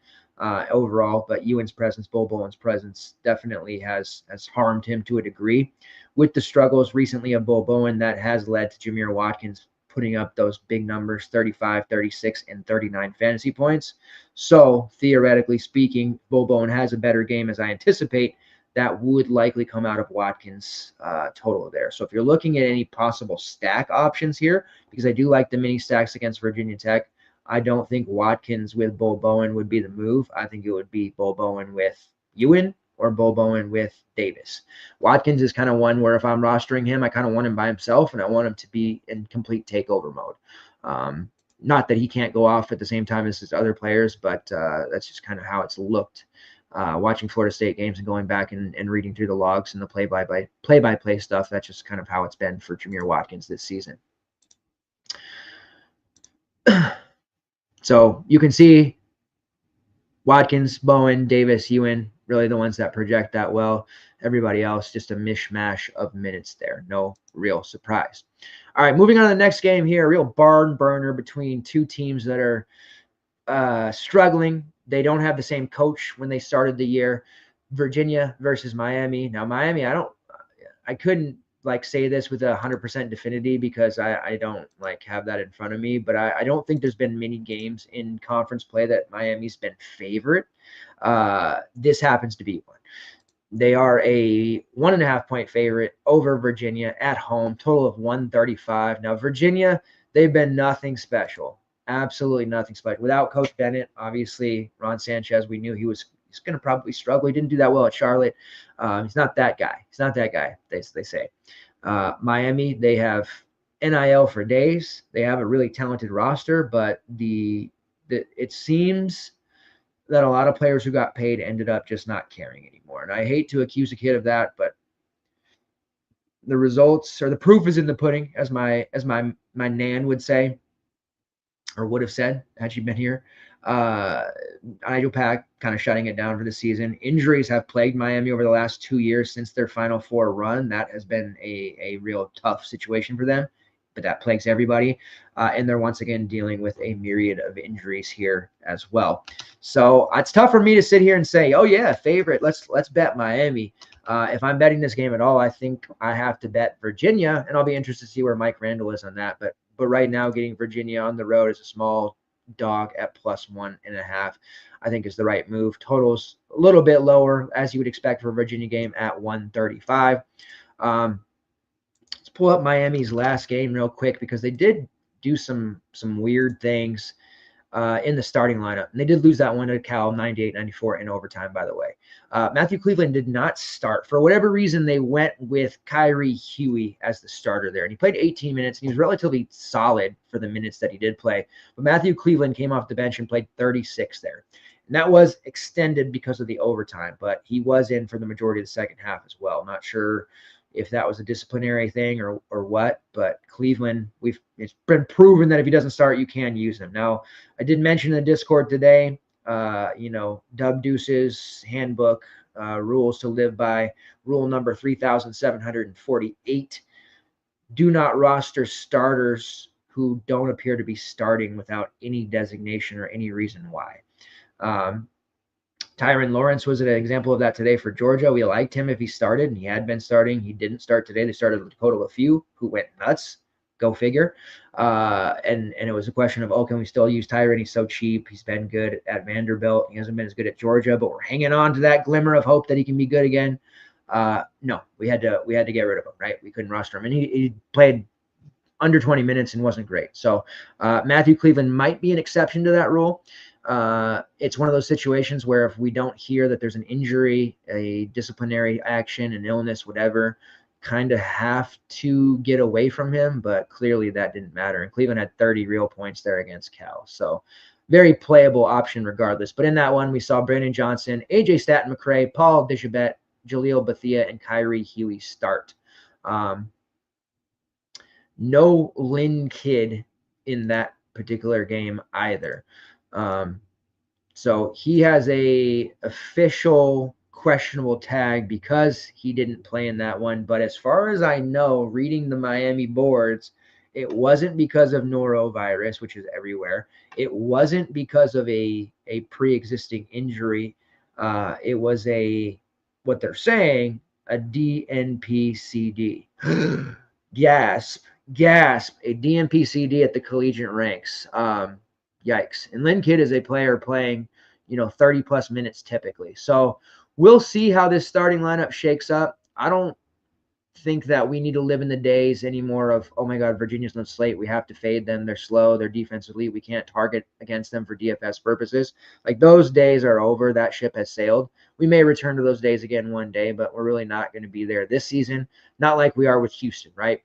overall. But Ewan's presence, Bol Bolin's presence, definitely has harmed him to a degree. With the struggles recently of Bol Bolin, that has led to Jameer Watkins putting up those big numbers, 35, 36, and 39 fantasy points. So theoretically speaking, Bol Bolin has a better game as I anticipate. That would likely come out of Watkins' total there. So if you're looking at any possible stack options here, because I do like the mini stacks against Virginia Tech, I don't think Watkins with Bol Bowen would be the move. I think it would be Bol Bowen with Ewan or Bol Bowen with Davis. Watkins is kind of one where if I'm rostering him, I kind of want him by himself, and I want him to be in complete takeover mode. Not that he can't go off at the same time as his other players, but that's just kind of how it's looked. Watching Florida State games and going back and reading through the logs and the play-by-play stuff, that's just kind of how it's been for Jameer Watkins this season. So you can see Watkins, Bowen, Davis, Ewan, really the ones that project that well. Everybody else, just a mishmash of minutes there. No real surprise. All right, moving on to the next game here. A real barn burner between two teams that are struggling. They don't have the same coach when they started the year. Virginia versus Miami. Now, Miami, I couldn't say this with 100% definitivity because I don't have that in front of me, but I don't think there's been many games in conference play that Miami's been favorite. This happens to be one. They are a 1.5 point favorite over Virginia at home, total of 135. Now, Virginia, they've been nothing special. Absolutely nothing special. Without Coach Bennett, obviously, Ron Sanchez, we knew he's going to probably struggle. He didn't do that well at Charlotte. He's not that guy. He's not that guy, they say. Miami, they have NIL for days. They have a really talented roster, but it seems that a lot of players who got paid ended up just not caring anymore. And I hate to accuse a kid of that, but the results or the proof is in the pudding, as my nan would say, or would have said had she been here. Nigel Pack kind of shutting it down for the season. Injuries have plagued Miami over the last 2 years since their Final Four run. That has been a real tough situation for them, but that plagues everybody. And they're once again dealing with a myriad of injuries here as well. So it's tough for me to sit here and say, oh yeah, favorite, let's bet Miami. If I'm betting this game at all, I think I have to bet Virginia, and I'll be interested to see where Mike Randall is on that. But right now, getting Virginia on the road as a small dog at +1.5, I think is the right move. Totals a little bit lower, as you would expect for a Virginia game, at 135. Let's pull up Miami's last game real quick because they did do some weird things in the starting lineup. And they did lose that one to Cal 98-94 in overtime, by the way. Matthew Cleveland did not start. For whatever reason, they went with Kyrie Huey as the starter there. And he played 18 minutes, and he was relatively solid for the minutes that he did play. But Matthew Cleveland came off the bench and played 36 there. And that was extended because of the overtime, but he was in for the majority of the second half as well. Not sure if that was a disciplinary thing or what, but Cleveland, it's been proven that if he doesn't start, you can use him. Now, I did mention in the Discord today, Dub Deuce's handbook, rules to live by, rule number 3,748. Do not roster starters who don't appear to be starting without any designation or any reason why. Tyron Lawrence was an example of that today for Georgia. We liked him if he started, and he had been starting. He didn't start today. They started with Dakota LaFew, who went nuts. Go figure. And it was a question of, can we still use Tyron? He's so cheap. He's been good at Vanderbilt. He hasn't been as good at Georgia, but we're hanging on to that glimmer of hope that he can be good again. No, we had to get rid of him, right? We couldn't roster him. And he played under 20 minutes and wasn't great. So Matthew Cleveland might be an exception to that rule. It's one of those situations where if we don't hear that there's an injury, a disciplinary action, an illness, whatever, kind of have to get away from him, but clearly that didn't matter. And Cleveland had 30 real points there against Cal. So very playable option regardless. But in that one, we saw Brandon Johnson, AJ Staten McRae, Paul Dichabet, Jaleel Bethia, and Kyrie Huey start. No Lynn Kidd in that particular game either. So he has a official questionable tag because he didn't play in that one. But as far as I know, reading the Miami boards, it wasn't because of norovirus, which is everywhere. It wasn't because of a pre-existing injury. It was what they're saying, a DNPCD. Gasp, a DNPCD at the collegiate ranks. Yikes. And Lynn Kidd is a player playing, 30 plus minutes typically. So we'll see how this starting lineup shakes up. I don't think that we need to live in the days anymore of, oh my God, Virginia's on slate. We have to fade them. They're slow. They're defensively. We can't target against them for DFS purposes. Like, those days are over. That ship has sailed. We may return to those days again one day, but we're really not going to be there this season. Not like we are with Houston, right?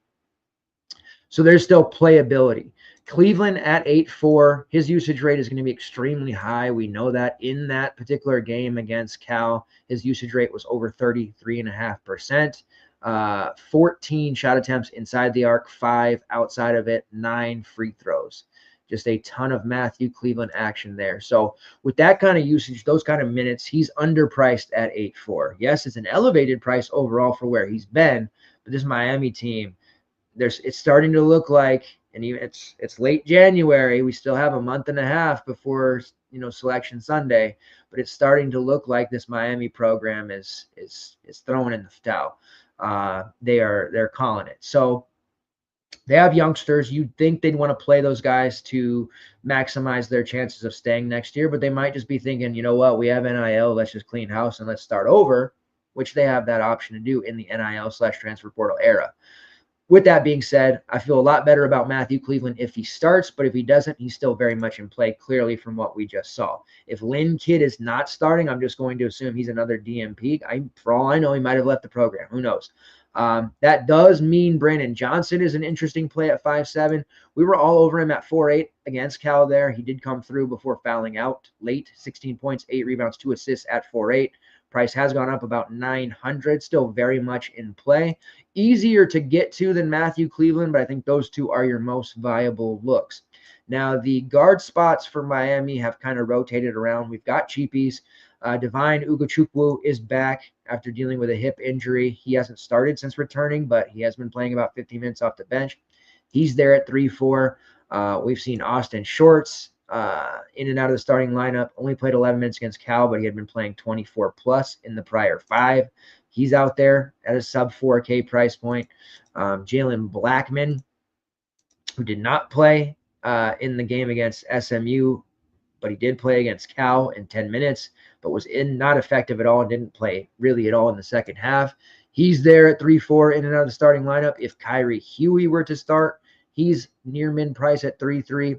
So there's still playability. Cleveland at 8-4, his usage rate is going to be extremely high. We know that. In that particular game against Cal, his usage rate was over 33.5%. 14 shot attempts inside the arc, 5 outside of it, 9 free throws. Just a ton of Matthew Cleveland action there. So with that kind of usage, those kind of minutes, he's underpriced at 8-4. Yes, it's an elevated price overall for where he's been, but this Miami team, it's starting to look like, and even it's late January, we still have a month and a half before Selection Sunday, but it's starting to look like this Miami program is throwing in the towel. They're calling it. So they have youngsters. You'd think they'd want to play those guys to maximize their chances of staying next year, but they might just be thinking, you know what, we have NIL, let's just clean house and let's start over, which they have that option to do in the NIL/transfer portal era. With that being said, I feel a lot better about Matthew Cleveland if he starts, but if he doesn't, he's still very much in play, clearly from what we just saw. If Lynn Kidd is not starting, I'm just going to assume he's another DMP. For all I know, he might have left the program. Who knows? That does mean Brandon Johnson is an interesting play at 5'7". We were all over him at 4'8" against Cal there. He did come through before fouling out late, 16 points, 8 rebounds, 2 assists at 4'8". Price has gone up about 900, still very much in play. Easier to get to than Matthew Cleveland, but I think those two are your most viable looks. Now, the guard spots for Miami have kind of rotated around. We've got cheapies. Divine Ugochukwu is back after dealing with a hip injury. He hasn't started since returning, but he has been playing about 15 minutes off the bench. He's there at 3-4. We've seen Austin Shorts in and out of the starting lineup. Only played 11 minutes against Cal, but he had been playing 24 plus in the prior 5. He's out there at a sub 4K price point. Jalen Blackman, who did not play in the game against SMU, but he did play against Cal in 10 minutes, but was not effective at all and didn't play really at all in the second half. He's there at 3-4 in and out of the starting lineup. If Kyrie Huey were to start, he's near min price at 3-3.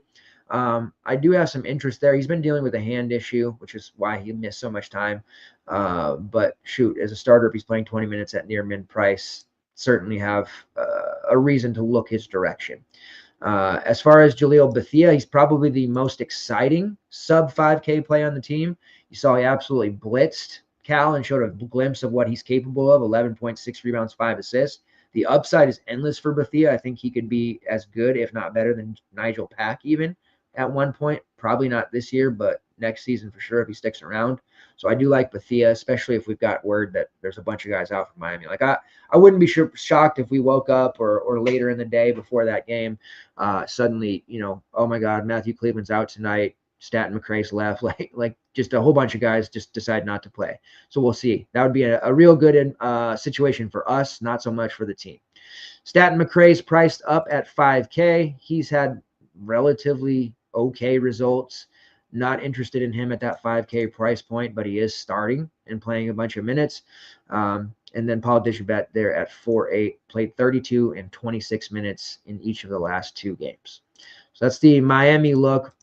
I do have some interest there. He's been dealing with a hand issue, which is why he missed so much time. But shoot, as a starter, if he's playing 20 minutes at near min price, certainly have a reason to look his direction. As far as Jaleel Bethia, he's probably the most exciting sub 5K play on the team. You saw he absolutely blitzed Cal and showed a glimpse of what he's capable of, 11.6 rebounds, 5 assists. The upside is endless for Bethia. I think he could be as good, if not better, than Nigel Pack even at one point. Probably not this year, but next season for sure if he sticks around. So I do like Bethia, especially if we've got word that there's a bunch of guys out from Miami. Like I wouldn't be shocked if we woke up or later in the day before that game, suddenly, oh my God, Matthew Cleveland's out tonight. Staten McRae's left, like just a whole bunch of guys just decide not to play. So we'll see. That would be a real good situation for us, not so much for the team. Staten McRae's priced up at 5K. He's had relatively okay results. Not interested in him at that 5K price point, but he is starting and playing a bunch of minutes. And then Paul Dichabet there at 4'8", played 32 and 26 minutes in each of the last 2 games. So that's the Miami look.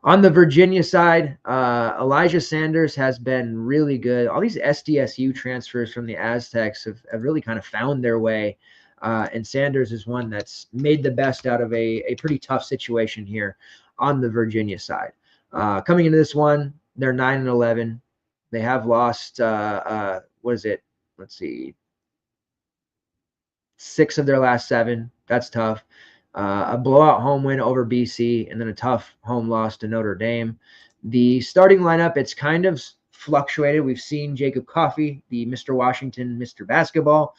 On the Virginia side, Elijah Sanders has been really good. All these SDSU transfers from the Aztecs have really kind of found their way. And Sanders is one that's made the best out of a pretty tough situation here. on the Virginia side. Coming into this one, they're 9-11. They have lost, what is it? Let's see, 6 of their last 7. That's tough. A blowout home win over BC, and then a tough home loss to Notre Dame. The starting lineup, it's kind of fluctuated. We've seen Jacob Coffey, the Mr. Washington, Mr. Basketball,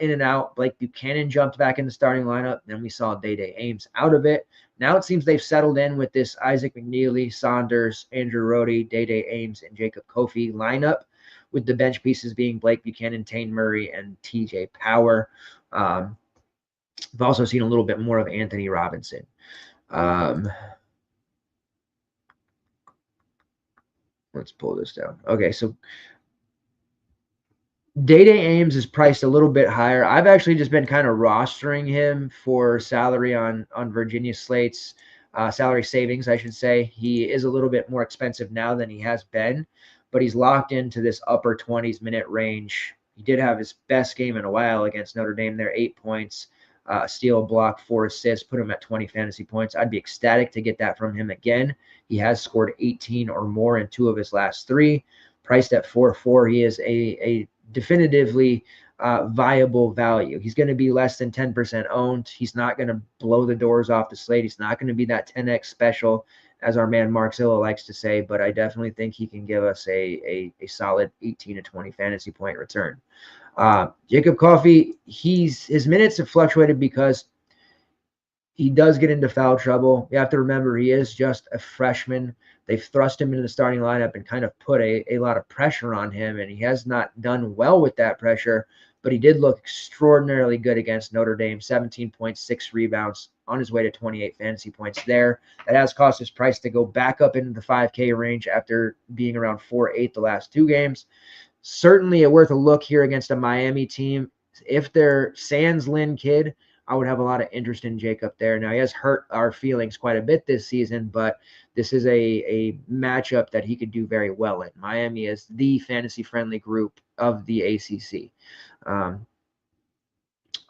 in and out. Blake Buchanan jumped back in the starting lineup. Then we saw Day Ames out of it. Now it seems they've settled in with this Isaac McNeely, Saunders, Andrew Rohde, Day Ames, and Jacob Coffey lineup, with the bench pieces being Blake Buchanan, Tane Murray, and TJ Power. I've also seen a little bit more of Anthony Robinson. Let's pull this down. Okay, so Day Ames is priced a little bit higher. I've actually just been kind of rostering him for salary on Virginia slates, salary savings, I should say. He is a little bit more expensive now than he has been, but he's locked into this upper 20s minute range. He did have his best game in a while against Notre Dame there, 8 points, steal, block, 4 assists, put him at 20 fantasy points. I'd be ecstatic to get that from him again. He has scored 18 or more in 2 of his last 3. Priced at 4.4, he is a definitively viable value. He's going to be less than 10% owned. He's not going to blow the doors off the slate. He's not going to be that 10x special, as our man Mark Zilla likes to say, but I definitely think he can give us a solid 18 to 20 fantasy point return. Jacob Coffey, his minutes have fluctuated because he does get into foul trouble. You have to remember, he is just a freshman. They've thrust him into the starting lineup and kind of put a lot of pressure on him, and he has not done well with that pressure, but he did look extraordinarily good against Notre Dame, 17.6 rebounds, on his way to 28 fantasy points there. That has cost his price to go back up into the 5K range after being around 4.8 the last 2 games. Certainly worth a look here against a Miami team. If they're Sans Lynn kid, I would have a lot of interest in Jacob there. Now, he has hurt our feelings quite a bit this season, but this is a matchup that he could do very well in. Miami is the fantasy-friendly group of the ACC.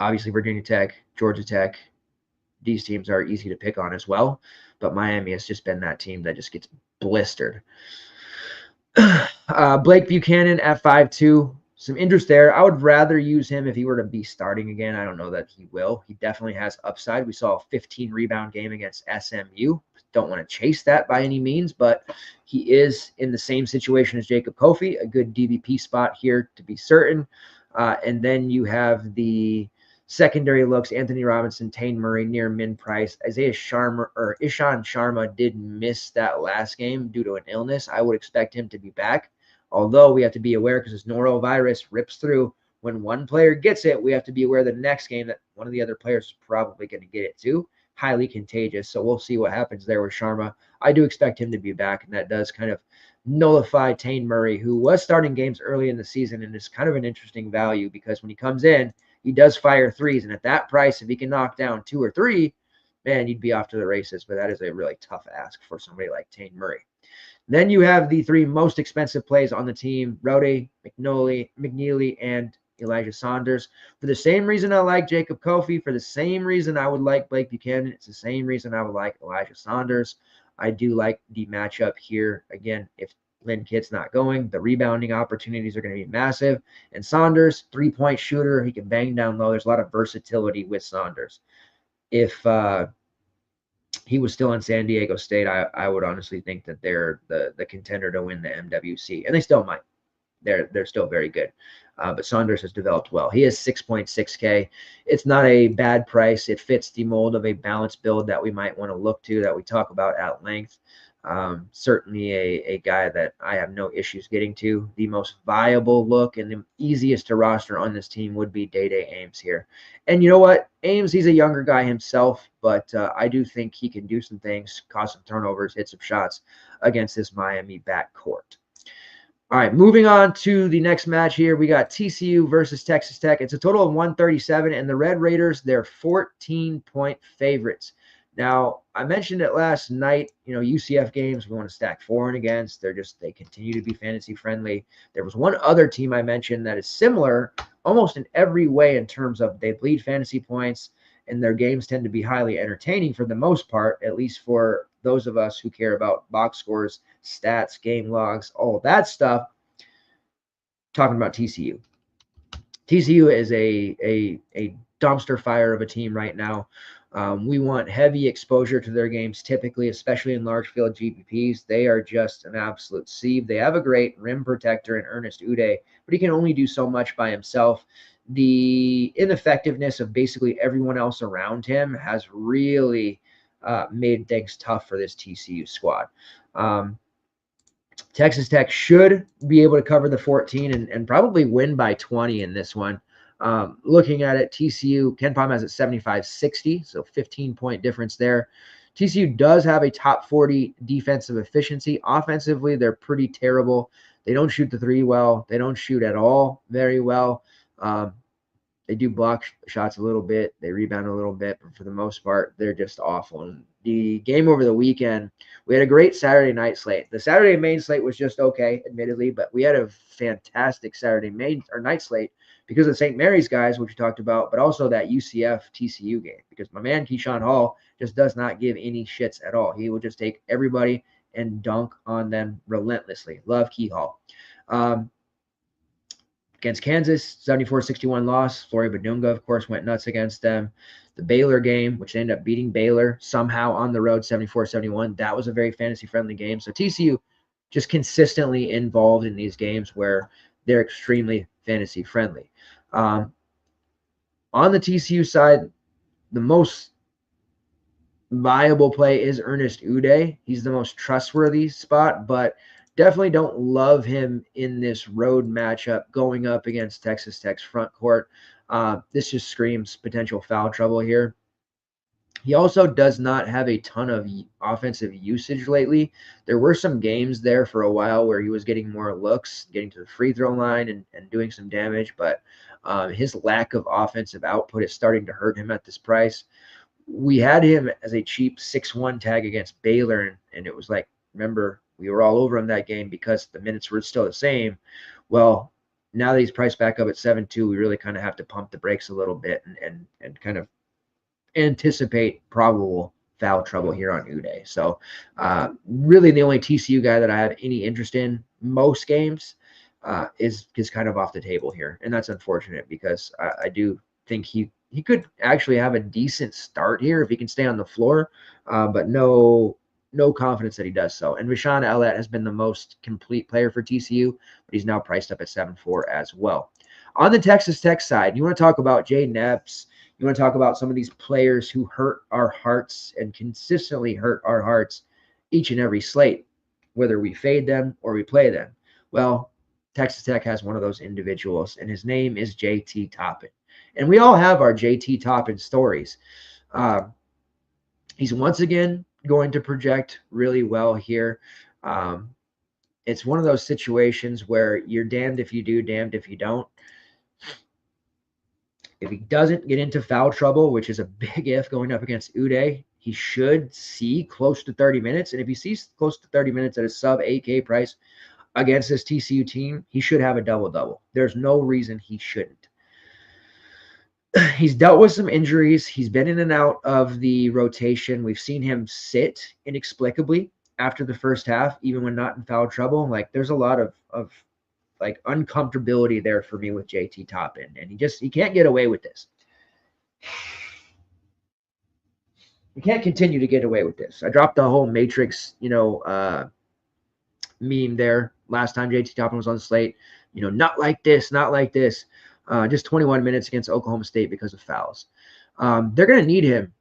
Obviously, Virginia Tech, Georgia Tech, these teams are easy to pick on as well, but Miami has just been that team that just gets blistered. Blake Buchanan at 5.2. Some interest there. I would rather use him if he were to be starting again. I don't know that he will. He definitely has upside. We saw a 15 rebound game against SMU. Don't want to chase that by any means, but he is in the same situation as Jacob Coffey, a good DVP spot here to be certain. And then you have the secondary looks, Anthony Robinson, Tane Murray, near min price. Ishan Sharma did miss that last game due to an illness. I would expect him to be back. Although we have to be aware, because this norovirus rips through, when one player gets it, we have to be aware the next game that one of the other players is probably going to get it too. Highly contagious. So we'll see what happens there with Sharma. I do expect him to be back, and that does kind of nullify Tane Murray, who was starting games early in the season and is kind of an interesting value because when he comes in, he does fire threes. And at that price, if he can knock down 2 or 3, man, you'd be off to the races. But that is a really tough ask for somebody like Tane Murray. Then you have the 3 most expensive plays on the team, Rohde, McNeely, and Elijah Saunders. For the same reason I like Jacob Coffey, for the same reason I would like Blake Buchanan, it's the same reason I would like Elijah Saunders. I do like the matchup here. Again, if Lynn Kidd's not going, the rebounding opportunities are going to be massive. And Saunders, 3-point shooter, he can bang down low. There's a lot of versatility with Saunders. If he was still in San Diego State, I would honestly think that they're the contender to win the MWC, and they still might. They're still very good, but Saunders has developed well. He is 6.6K. It's not a bad price. It fits the mold of a balanced build that we might want to look to, that we talk about at length. Certainly a guy that I have no issues getting to. The most viable look and the easiest to roster on this team would be Day Ames here. And you know what? Ames, he's a younger guy himself, but I do think he can do some things, cause some turnovers, hit some shots against this Miami backcourt. All right, moving on to the next match here. We got TCU versus Texas Tech. It's a total of 137, and the Red Raiders, they're 14-point favorites. Now, I mentioned it last night, UCF games, we want to stack for and against. They continue to be fantasy friendly. There was one other team I mentioned that is similar almost in every way in terms of they bleed fantasy points and their games tend to be highly entertaining for the most part, at least for those of us who care about box scores, stats, game logs, all that stuff, talking about TCU. TCU is a dumpster fire of a team right now. We want heavy exposure to their games, typically, especially in large field GPPs. They are just an absolute sieve. They have a great rim protector in Ernest Uday, but he can only do so much by himself. The ineffectiveness of basically everyone else around him has really made things tough for this TCU squad. Texas Tech should be able to cover the 14 and probably win by 20 in this one. Looking at it, TCU, Ken Pom has it 75-60, so 15-point difference there. TCU does have a top 40 defensive efficiency. Offensively, they're pretty terrible. They don't shoot the three well. They don't shoot at all very well. They do block shots a little bit. They rebound a little bit, but for the most part, they're just awful. And the game over the weekend, we had a great Saturday night slate. The Saturday main slate was just okay, admittedly, but we had a fantastic Saturday night slate because of St. Mary's guys, which we talked about, but also that UCF TCU game, because my man Keyshawn Hall just does not give any shits at all. He will just take everybody and dunk on them relentlessly. Love Key Hall. Against Kansas, 74-61 loss. Flory Badunga, of course, went nuts against them. The Baylor game, which ended up beating Baylor somehow on the road, 74-71. That was a very fantasy-friendly game. So TCU just consistently involved in these games where they're extremely fantasy-friendly. On the TCU side, the most viable play is Ernest Uday. He's the most trustworthy spot, but definitely don't love him in this road matchup going up against Texas Tech's front court. This just screams potential foul trouble here. He also does not have a ton of offensive usage lately. There were some games there for a while where he was getting more looks, getting to the free throw line and doing some damage, but his lack of offensive output is starting to hurt him at this price. We had him as a cheap 6-1 tag against Baylor, and it was like, remember, we were all over him that game because the minutes were still the same. Well, now that he's priced back up at 7-2, we really kind of have to pump the brakes a little bit and kind of anticipate probable foul trouble here on Uday. So really the only TCU guy that I have any interest in most games is kind of off the table here. And that's unfortunate because I do think he could actually have a decent start here if he can stay on the floor, but no confidence that he does so. And Rashawn Ellett has been the most complete player for TCU, but he's now priced up at 7-4 as well. On the Texas Tech side, you want to talk about Jaden Epps. You want to talk about some of these players who hurt our hearts and consistently hurt our hearts each and every slate, whether we fade them or we play them. Well, Texas Tech has one of those individuals, and his name is JT Toppin. And we all have our JT Toppin stories. He's once again going to project really well here. It's one of those situations where you're damned if you do, damned if you don't. If he doesn't get into foul trouble, which is a big if going up against Uday, he should see close to 30 minutes. And if he sees close to 30 minutes at a sub 8K price against this TCU team, he should have a double-double. There's no reason he shouldn't. He's dealt with some injuries. He's been in and out of the rotation. We've seen him sit inexplicably after the first half, even when not in foul trouble. Like, there's a lot of like uncomfortability there for me with JT Toppin, and he can't get away with this. He can't continue to get away with this. I dropped the whole Matrix, meme there last time JT Toppin was on the slate. Not like this, not like this. Just 21 minutes against Oklahoma State because of fouls. They're going to need him.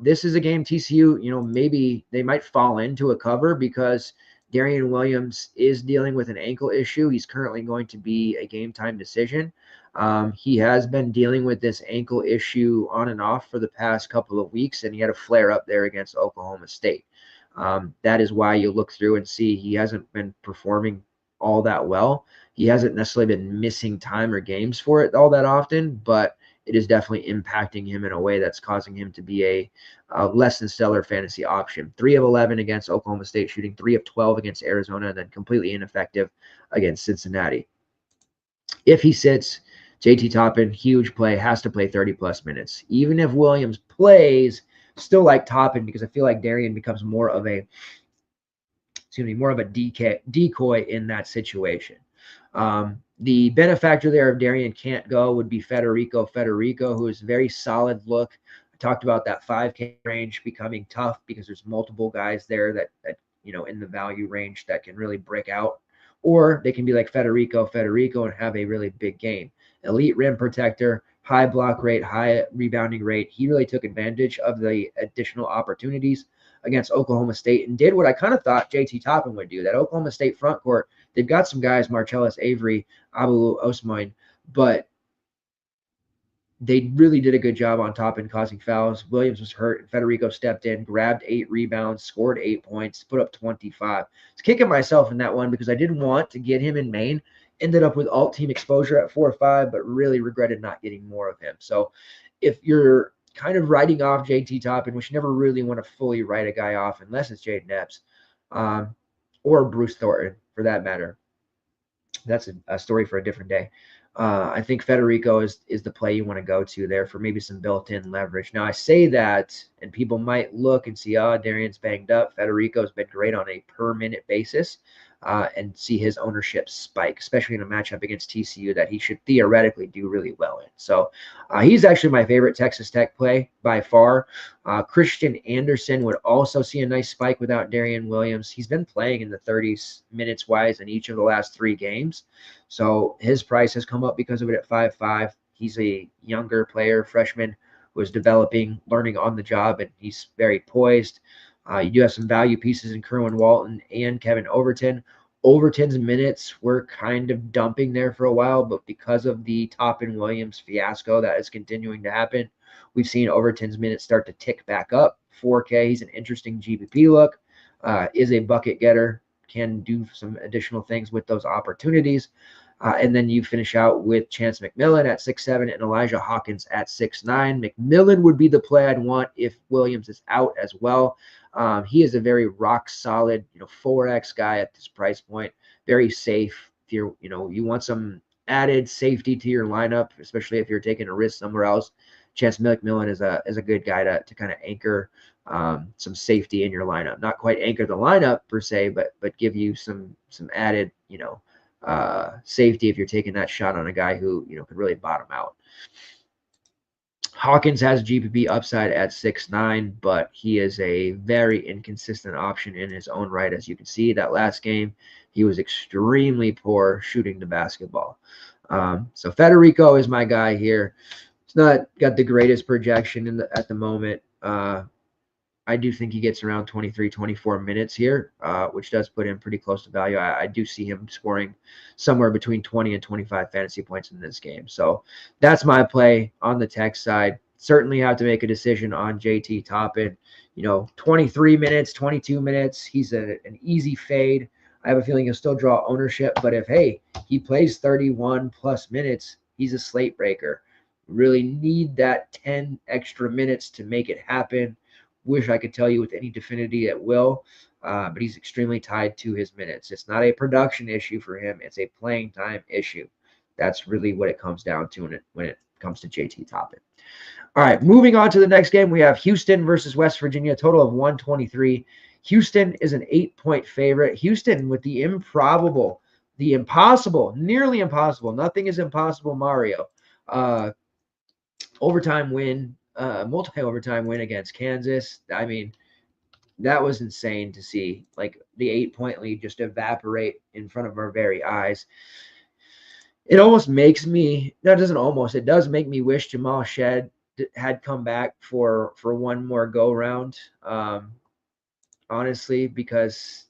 This is a game TCU, maybe they might fall into a cover because Darian Williams is dealing with an ankle issue. He's currently going to be a game time decision. He has been dealing with this ankle issue on and off for the past couple of weeks, and he had a flare up there against Oklahoma State. That is why you look through and see he hasn't been performing all that well. He hasn't necessarily been missing time or games for it all that often, but it is definitely impacting him in a way that's causing him to be a less than stellar fantasy option. 3 of 11 against Oklahoma State shooting, 3 of 12 against Arizona, and then completely ineffective against Cincinnati. If he sits, JT Toppin, huge play, has to play 30-plus minutes. Even if Williams plays, Still like Toppin because I feel like Darian becomes more of a decoy in that situation. The benefactor there of Darian can't go would be Federico, who is a very solid look. I talked about that 5K range becoming tough because there's multiple guys there that in the value range that can really break out, or they can be like Federico and have a really big game. Elite rim protector, high block rate, high rebounding rate. He really took advantage of the additional opportunities against Oklahoma State and did what I kind of thought JT Toppin would do. That Oklahoma State front court, they've got some guys, Marcellus Avery, Abu Osman, but they really did a good job on Toppin causing fouls. Williams was hurt, and Federico stepped in, grabbed 8 rebounds, scored 8 points, put up 25. I was kicking myself in that one because I didn't want to get him in Maine. Ended up with alt team exposure at 4 or 5, but really regretted not getting more of him. So if you're kind of writing off JT Toppin, which you never really want to fully write a guy off unless it's Jaden Epps or Bruce Thornton for that matter. That's a story for a different day. I think Federico is the play you want to go to there for maybe some built-in leverage. Now, I say that, and people might look and see, Darian's banged up. Federico's been great on a per-minute basis, and see his ownership spike, especially in a matchup against TCU that he should theoretically do really well in. So he's actually my favorite Texas Tech play by far. Christian Anderson would also see a nice spike without Darian Williams. He's been playing in the 30s minutes-wise in each of the last 3 games. So his price has come up because of it at 5.5. He's a younger player, freshman, who is developing, learning on the job, and he's very poised. You do have some value pieces in Kerwin Walton and Kevin Overton. Overton's minutes were kind of dumping there for a while, but because of the Toppin Williams fiasco that is continuing to happen, we've seen Overton's minutes start to tick back up. 4K, he's an interesting GPP look, is a bucket getter, can do some additional things with those opportunities. And then you finish out with Chance McMillan at 6'7" and Elijah Hawkins at 6'9". McMillan would be the play I'd want if Williams is out as well. He is a very rock solid, 4X guy at this price point. Very safe. If you're, you want some added safety to your lineup, especially if you're taking a risk somewhere else, Chance McMillan is a good guy to kind of anchor some safety in your lineup. Not quite anchor the lineup per se, but give you some added, safety if you're taking that shot on a guy who, could really bottom out. Hawkins has GPP upside at 6'9", but he is a very inconsistent option in his own right. As you can see, that last game, he was extremely poor shooting the basketball. So Federico is my guy here. It's not got the greatest projection at the moment. I do think he gets around 23, 24 minutes here, which does put him pretty close to value. I do see him scoring somewhere between 20 and 25 fantasy points in this game. So that's my play on the Tech side. Certainly have to make a decision on JT Toppin. 23 minutes, 22 minutes. He's an easy fade. I have a feeling he'll still draw ownership, but if, he plays 31 plus minutes, he's a slate breaker. Really need that 10 extra minutes to make it happen. Wish I could tell you with any definity it will, but he's extremely tied to his minutes. It's not a production issue for him. It's a playing time issue. That's really what it comes down to when it comes to JT Toppin. All right, moving on to the next game, we have Houston versus West Virginia, total of 123. Houston is an 8-point favorite. Houston with the improbable, the impossible, nearly impossible. Nothing is impossible, Mario. Overtime win. Multi-overtime win against Kansas. I mean, that was insane to see. Like the 8-point lead just evaporate in front of our very eyes. It almost makes me. That doesn't almost. It does make me wish Jamal Shead had come back for one more go round. Honestly, because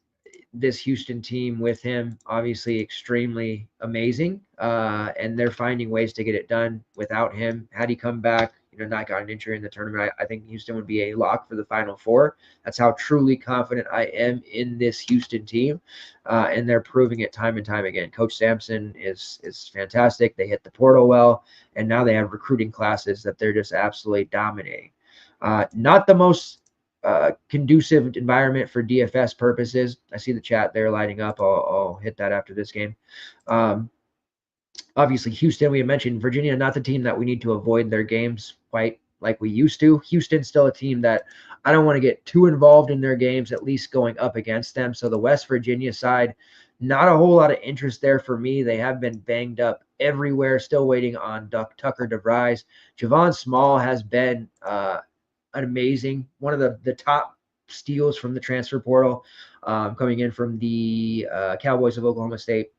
this Houston team with him, obviously extremely amazing, and they're finding ways to get it done without him. Had he come back, not got an injury in the tournament, I think Houston would be a lock for the Final Four. That's how truly confident I am in this Houston team, and they're proving it time and time again. Coach Sampson is fantastic. They hit the portal well, and now they have recruiting classes that they're just absolutely dominating. Not the most conducive environment for DFS purposes. I see the chat there lighting up. I'll hit that after this game. Obviously, Houston, we had mentioned Virginia, not the team that we need to avoid their games quite like we used to. Houston's still a team that I don't want to get too involved in their games, at least going up against them. So the West Virginia side, not a whole lot of interest there for me. They have been banged up everywhere. Still waiting on Tucker DeVries. Javon Small has been an amazing, one of the top steals from the transfer portal, coming in from the Cowboys of Oklahoma State.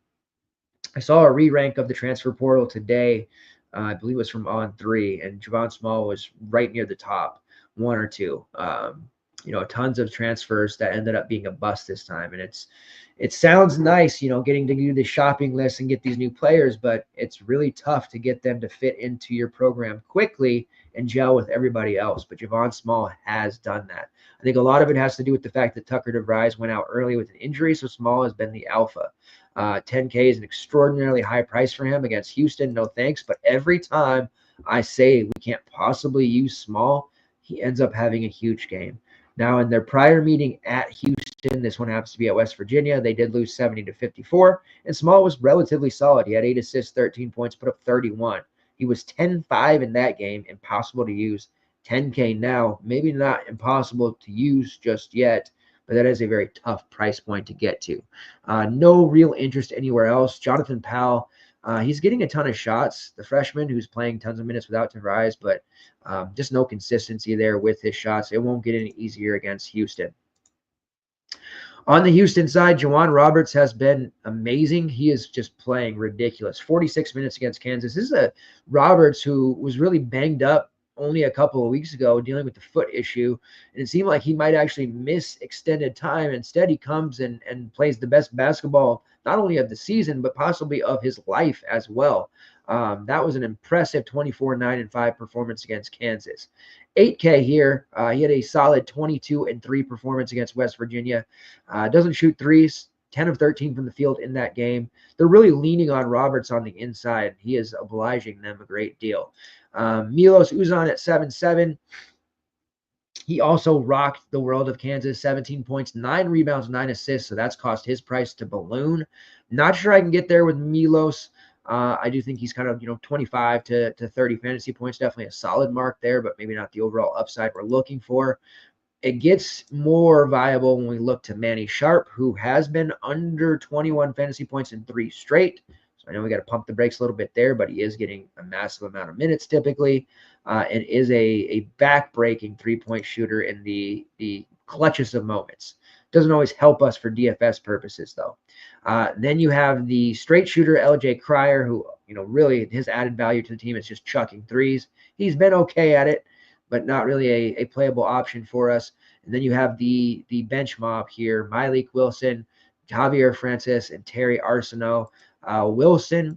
I saw a re-rank of the transfer portal today. I believe it was from On3, and Javon Small was right near the top, one or two. Tons of transfers that ended up being a bust this time. And it sounds nice, getting to do the shopping list and get these new players, but it's really tough to get them to fit into your program quickly and gel with everybody else. But Javon Small has done that. I think a lot of it has to do with the fact that Tucker DeVries went out early with an injury, so Small has been the alpha. 10K is an extraordinarily high price for him against Houston. No thanks. But every time I say we can't possibly use Small, he ends up having a huge game. Now, in their prior meeting at Houston, this one happens to be at West Virginia, they did lose 70-54, and Small was relatively solid. He had 8 assists, 13 points, put up 31. He was 10-5 in that game, impossible to use. 10K now, maybe not impossible to use just yet, but that is a very tough price point to get to. No real interest anywhere else. Jonathan Powell, he's getting a ton of shots, the freshman who's playing tons of minutes without DeVries, but just no consistency there with his shots. It won't get any easier against Houston. On the Houston side, Juwan Roberts has been amazing. He is just playing ridiculous. 46 minutes against Kansas. This is a Roberts who was really banged up only a couple of weeks ago, dealing with the foot issue, and it seemed like he might actually miss extended time. Instead, he comes and plays the best basketball, not only of the season, but possibly of his life as well. That was an impressive 24-9-5 performance against Kansas. 8K here. He had a solid 22-3 performance against West Virginia. Doesn't shoot threes, 10 of 13 from the field in that game. They're really leaning on Roberts on the inside. He is obliging them a great deal. Milos Uzan at 7-7. He also rocked the world of Kansas, 17 points, 9 rebounds, 9 assists. So that's cost his price to balloon. Not sure I can get there with Milos. I do think he's kind of, 25 to 30 fantasy points. Definitely a solid mark there, but maybe not the overall upside we're looking for. It gets more viable when we look to Manny Sharp, who has been under 21 fantasy points in 3 straight. I know we got to pump the brakes a little bit there, but he is getting a massive amount of minutes typically, and is a back-breaking three-point shooter in the clutchest of moments. Doesn't always help us for DFS purposes, though. Then you have the straight shooter, LJ Cryer, who, really his added value to the team is just chucking threes. He's been okay at it, but not really a playable option for us. And then you have the bench mob here, Myleik Wilson, Javier Francis, and Terry Arsenault. Wilson,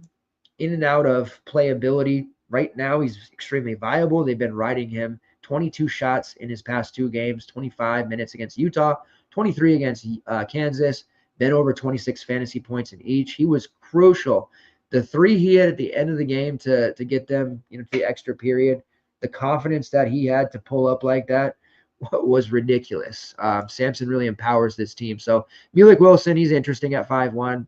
in and out of playability. Right now, he's extremely viable. They've been riding him. 22 shots in his past 2 games, 25 minutes against Utah, 23 against Kansas, been over 26 fantasy points in each. He was crucial. The 3 he had at the end of the game to get them to the extra period, the confidence that he had to pull up like that was ridiculous. Sampson really empowers this team. So Myleik Wilson, he's interesting at 5-1.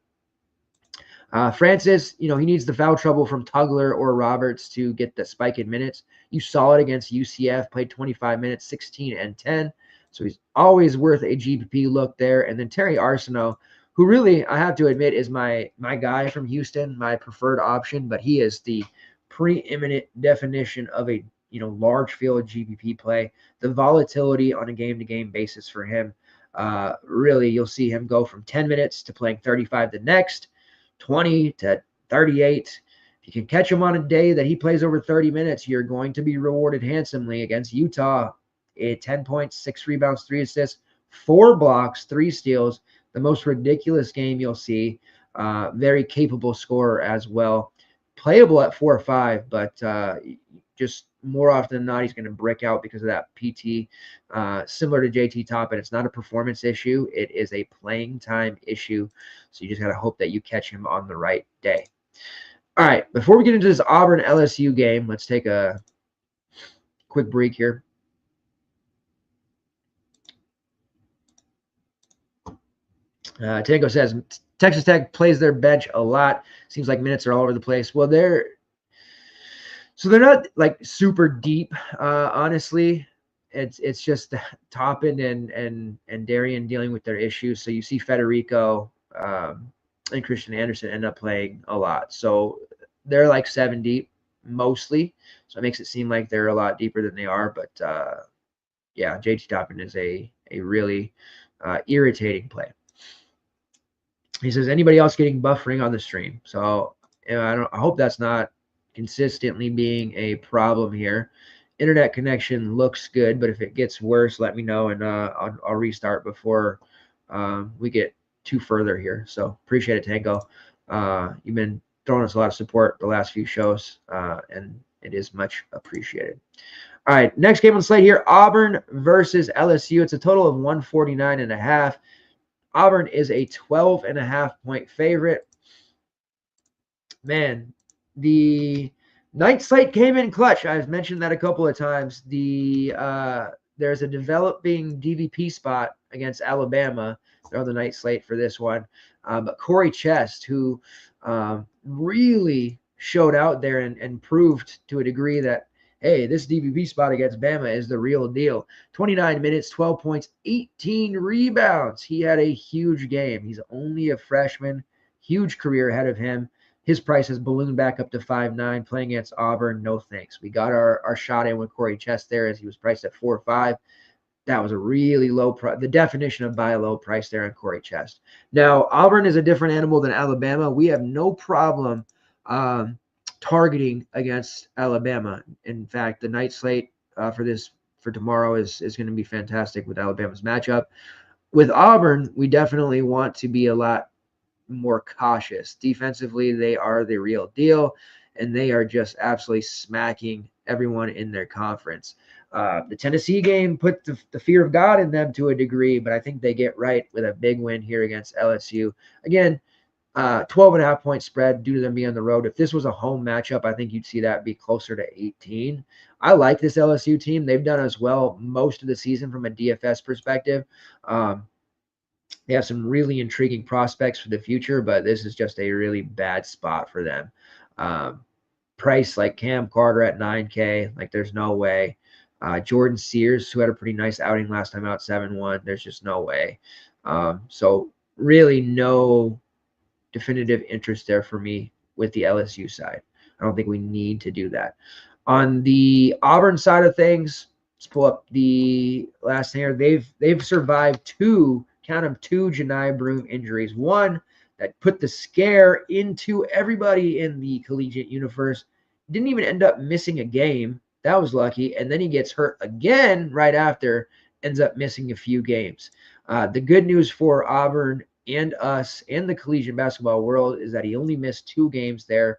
Francis, he needs the foul trouble from Tugler or Roberts to get the spike in minutes. You saw it against UCF, played 25 minutes, 16 and 10. So he's always worth a GPP look there. And then Terry Arsenault, who really, I have to admit, is my guy from Houston, my preferred option, but he is the preeminent definition of a large field GPP play. The volatility on a game-to-game basis for him, really, you'll see him go from 10 minutes to playing 35 the next, 20 to 38. If you can catch him on a day that he plays over 30 minutes, you're going to be rewarded handsomely against Utah. 10 points, 6 rebounds, 3 assists, 4 blocks, 3 steals. The most ridiculous game you'll see. Very capable scorer as well. Playable at 4 or 5, but just more often than not, he's going to brick out because of that PT. Similar to JT Toppin, it's not a performance issue. It is a playing time issue. So you just got to hope that you catch him on the right day. All right, before we get into this Auburn LSU game, let's take a quick break here. Tango says, Texas Tech plays their bench a lot. Seems like minutes are all over the place. Well, So they're not like super deep, honestly. It's just Toppin and Darian dealing with their issues. So you see Federico and Christian Anderson end up playing a lot. So they're like 7 deep mostly. So it makes it seem like they're a lot deeper than they are. But yeah, JT Toppin is a really irritating play. He says, anybody else getting buffering on the stream? So I hope that's not consistently being a problem here. Internet connection looks good, but if it gets worse, let me know, and I'll restart before we get too further here. So appreciate it, Tango. You've been throwing us a lot of support the last few shows, and it is much appreciated. All right, next game on the slate here, Auburn versus LSU. It's a total of 149.5. Auburn is a 12.5-point favorite. Man, the night slate came in clutch. I've mentioned that a couple of times. There's a developing DVP spot against Alabama. They're on the night slate for this one. But Corey Chest, who really showed out there and proved to a degree that, hey, this DVP spot against Bama is the real deal. 29 minutes, 12 points, 18 rebounds. He had a huge game. He's only a freshman, huge career ahead of him. His price has ballooned back up to 5.9, playing against Auburn. No thanks. We got our shot in with Corey Chest there as he was priced at 4.5. That was a really low price. The definition of buy low price there on Corey Chest. Now, Auburn is a different animal than Alabama. We have no problem targeting against Alabama. In fact, the night slate for tomorrow is going to be fantastic with Alabama's matchup. With Auburn, we definitely want to be a lot more cautious. Defensively, they are the real deal, and they are just absolutely smacking everyone in their conference. The Tennessee game put the fear of God in them to a degree, but I think they get right with a big win here against LSU. Again, 12.5-point spread due to them being on the road. If this was a home matchup, I think you'd see that be closer to 18. I like this LSU team. They've done as well most of the season from a DFS perspective. They have some really intriguing prospects for the future, but this is just a really bad spot for them. Price like Cam Carter at 9K, like there's no way. Jordan Sears, who had a pretty nice outing last time out, 7-1, there's just no way. So really no definitive interest there for me with the LSU side. I don't think we need to do that. On the Auburn side of things, let's pull up the last thing here. They've survived two Janai Broome injuries. One that put the scare into everybody in the collegiate universe. Didn't even end up missing a game. That was lucky. And then he gets hurt again right after, ends up missing a few games. The good news for Auburn and us and the collegiate basketball world is that he only missed 2 games there.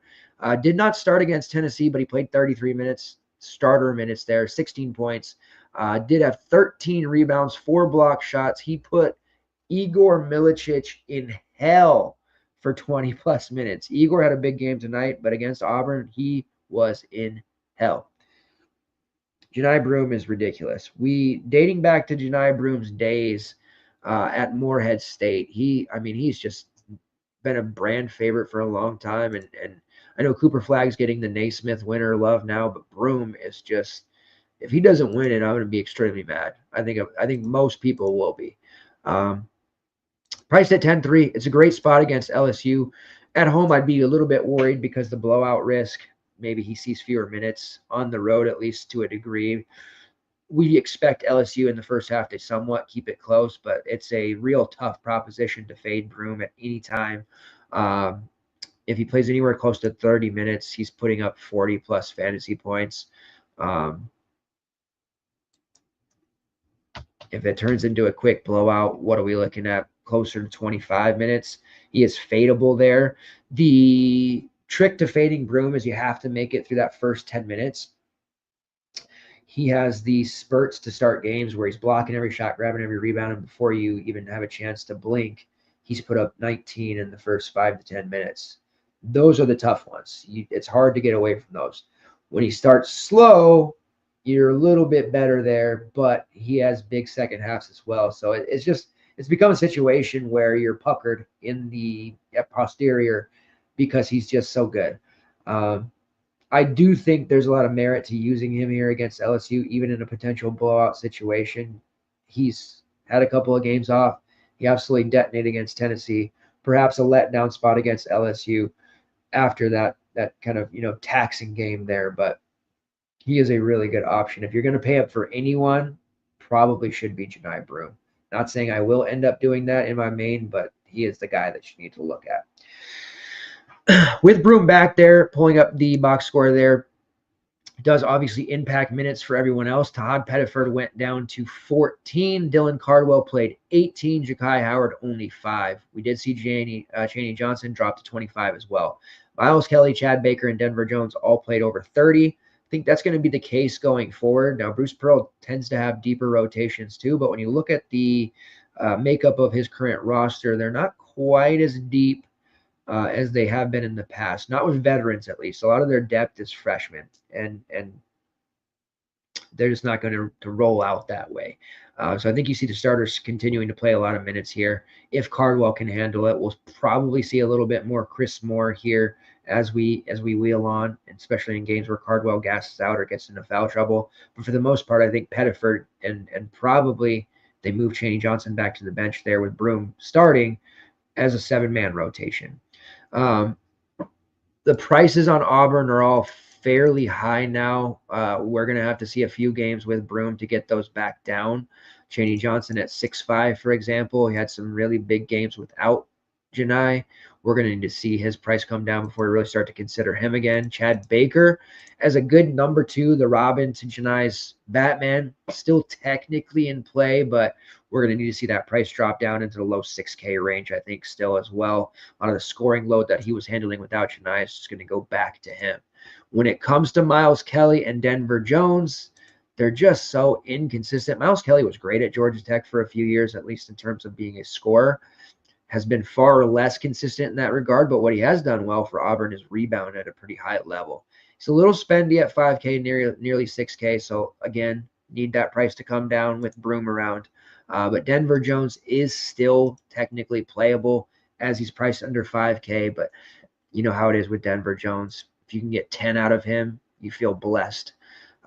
Did not start against Tennessee, but he played 33 minutes, starter minutes there, 16 points. Did have 13 rebounds, 4 block shots. He put Igor Milicic in hell for 20-plus minutes. Igor had a big game tonight, but against Auburn, he was in hell. Janai Broome is ridiculous. Dating back to Janai Broome's days at Morehead State, he's just been a brand favorite for a long time, and I know Cooper Flagg's getting the Naismith winner love now, but Broome is just, if he doesn't win it, I'm going to be extremely mad. I think most people will be. Priced at 10.3, it's a great spot against LSU. At home, I'd be a little bit worried because the blowout risk. Maybe he sees fewer minutes on the road, at least to a degree. We expect LSU in the first half to somewhat keep it close, but it's a real tough proposition to fade Broome at any time. If he plays anywhere close to 30 minutes, he's putting up 40-plus fantasy points. If it turns into a quick blowout, what are we looking at? Closer to 25 minutes. He is fadeable there. The trick to fading Broome is you have to make it through that first 10 minutes. He has these spurts to start games where he's blocking every shot, grabbing every rebound, and before you even have a chance to blink, he's put up 19 in the first 5 to 10 minutes. Those are the tough ones. It's hard to get away from those. When he starts slow, you're a little bit better there, but he has big second halves as well. So it's become a situation where you're puckered in the posterior because he's just so good. I do think there's a lot of merit to using him here against LSU, even in a potential blowout situation. He's had a couple of games off. He absolutely detonated against Tennessee. Perhaps a letdown spot against LSU after that kind of taxing game there, but he is a really good option. If you're going to pay up for anyone, probably should be Janai Broome. Not saying I will end up doing that in my main, but he is the guy that you need to look at. With Broome back there, pulling up the box score there, does obviously impact minutes for everyone else. Todd Pettiford went down to 14. Dylan Cardwell played 18. Ja'Kai Howard only 5. We did see Chaney Johnson drop to 25 as well. Miles Kelly, Chad Baker, and Denver Jones all played over 30. I think that's going to be the case going forward. Now, Bruce Pearl tends to have deeper rotations too, but when you look at the makeup of his current roster, they're not quite as deep as they have been in the past, not with veterans at least. A lot of their depth is freshmen, and they're just not going to roll out that way. So I think you see the starters continuing to play a lot of minutes here. If Cardwell can handle it, we'll probably see a little bit more Chris Moore here as we wheel on, especially in games where Cardwell gasses out or gets into foul trouble. But for the most part, I think Pettiford and probably they move Chaney Johnson back to the bench there with Broome starting as a 7-man rotation. The prices on Auburn are all fairly high now. We're going to have to see a few games with Broome to get those back down. Chaney Johnson at 6'5", for example. He had some really big games without Janai. We're going to need to see his price come down before we really start to consider him again. Chad Baker as a good number 2, the Robin to Janai's Batman, still technically in play, but we're going to need to see that price drop down into the low 6K range, I think, still as well. A lot of the scoring load that he was handling without Janai is just going to go back to him. When it comes to Miles Kelly and Denver Jones, they're just so inconsistent. Miles Kelly was great at Georgia Tech for a few years, at least in terms of being a scorer. Has been far less consistent in that regard, but what he has done well for Auburn is rebound at a pretty high level. He's a little spendy at 5K, nearly 6K, so again, need that price to come down with Broome around. But Denver Jones is still technically playable as he's priced under 5K, but you know how it is with Denver Jones. If you can get 10 out of him, you feel blessed.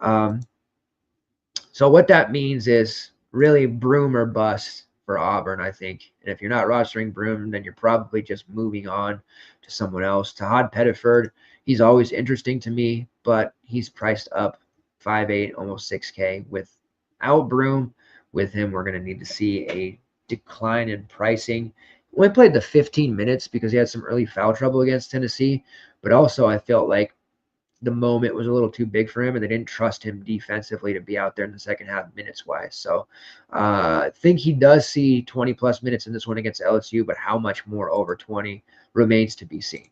So what that means is really Broome or bust for Auburn, I think. And if you're not rostering Broome, then you're probably just moving on to someone else. Todd Pettiford, he's always interesting to me, but he's priced up 5'8", almost 6K. Without Broome, with him, we're going to need to see a decline in pricing. He only played the 15 minutes because he had some early foul trouble against Tennessee, but also I felt like the moment was a little too big for him, and they didn't trust him defensively to be out there in the second half minutes-wise. So I think he does see 20-plus minutes in this one against LSU, but how much more over 20 remains to be seen.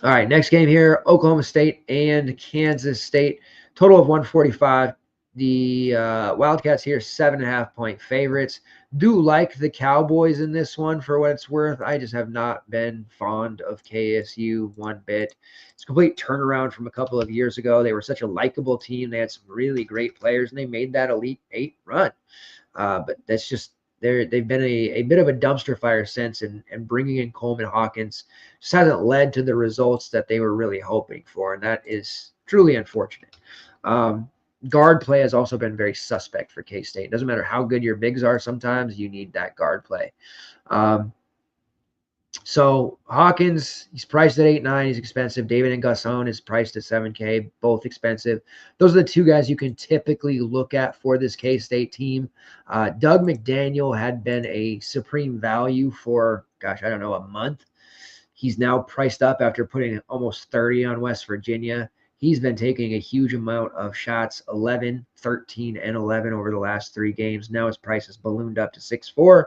All right, next game here, Oklahoma State and Kansas State. Total of 145. The Wildcats here, 7.5-point favorites. Do like the Cowboys in this one for what it's worth. I just have not been fond of KSU one bit. It's a complete turnaround from a couple of years ago. They were such a likable team. They had some really great players, and they made that Elite 8 run. But that's just they've been a bit of a dumpster fire since, and bringing in Coleman Hawkins just hasn't led to the results that they were really hoping for, and that is truly unfortunate. Guard play has also been very suspect for K-State. It doesn't matter how good your bigs are. Sometimes you need that guard play. So Hawkins, he's priced at 8.9. He's expensive. David N'Gusson is priced at 7K, both expensive. Those are the two guys you can typically look at for this K-State team. Doug McDaniel had been a supreme value for, a month. He's now priced up after putting almost 30 on West Virginia. He's been taking a huge amount of shots, 11, 13, and 11 over the last 3 games. Now his price has ballooned up to 6.4.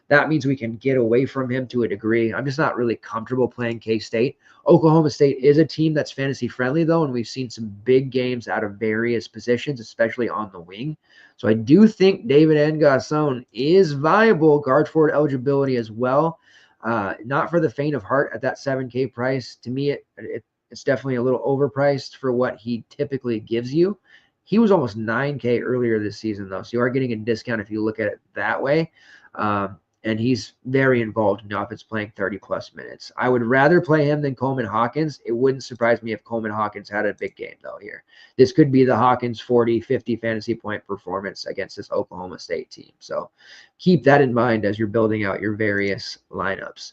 That means we can get away from him to a degree. I'm just not really comfortable playing K-State. Oklahoma State is a team that's fantasy friendly, though, and we've seen some big games out of various positions, especially on the wing. So I do think David N'Gusson is viable guard forward eligibility as well. Not for the faint of heart at that 7K price. To me, it's definitely a little overpriced for what he typically gives you. He was almost 9K earlier this season, though, so you are getting a discount if you look at it that way. and he's very involved in the offense, playing 30-plus minutes. I would rather play him than Coleman Hawkins. It wouldn't surprise me if Coleman Hawkins had a big game, though, here. This could be the Hawkins 40, 50 fantasy point performance against this Oklahoma State team. So keep that in mind as you're building out your various lineups.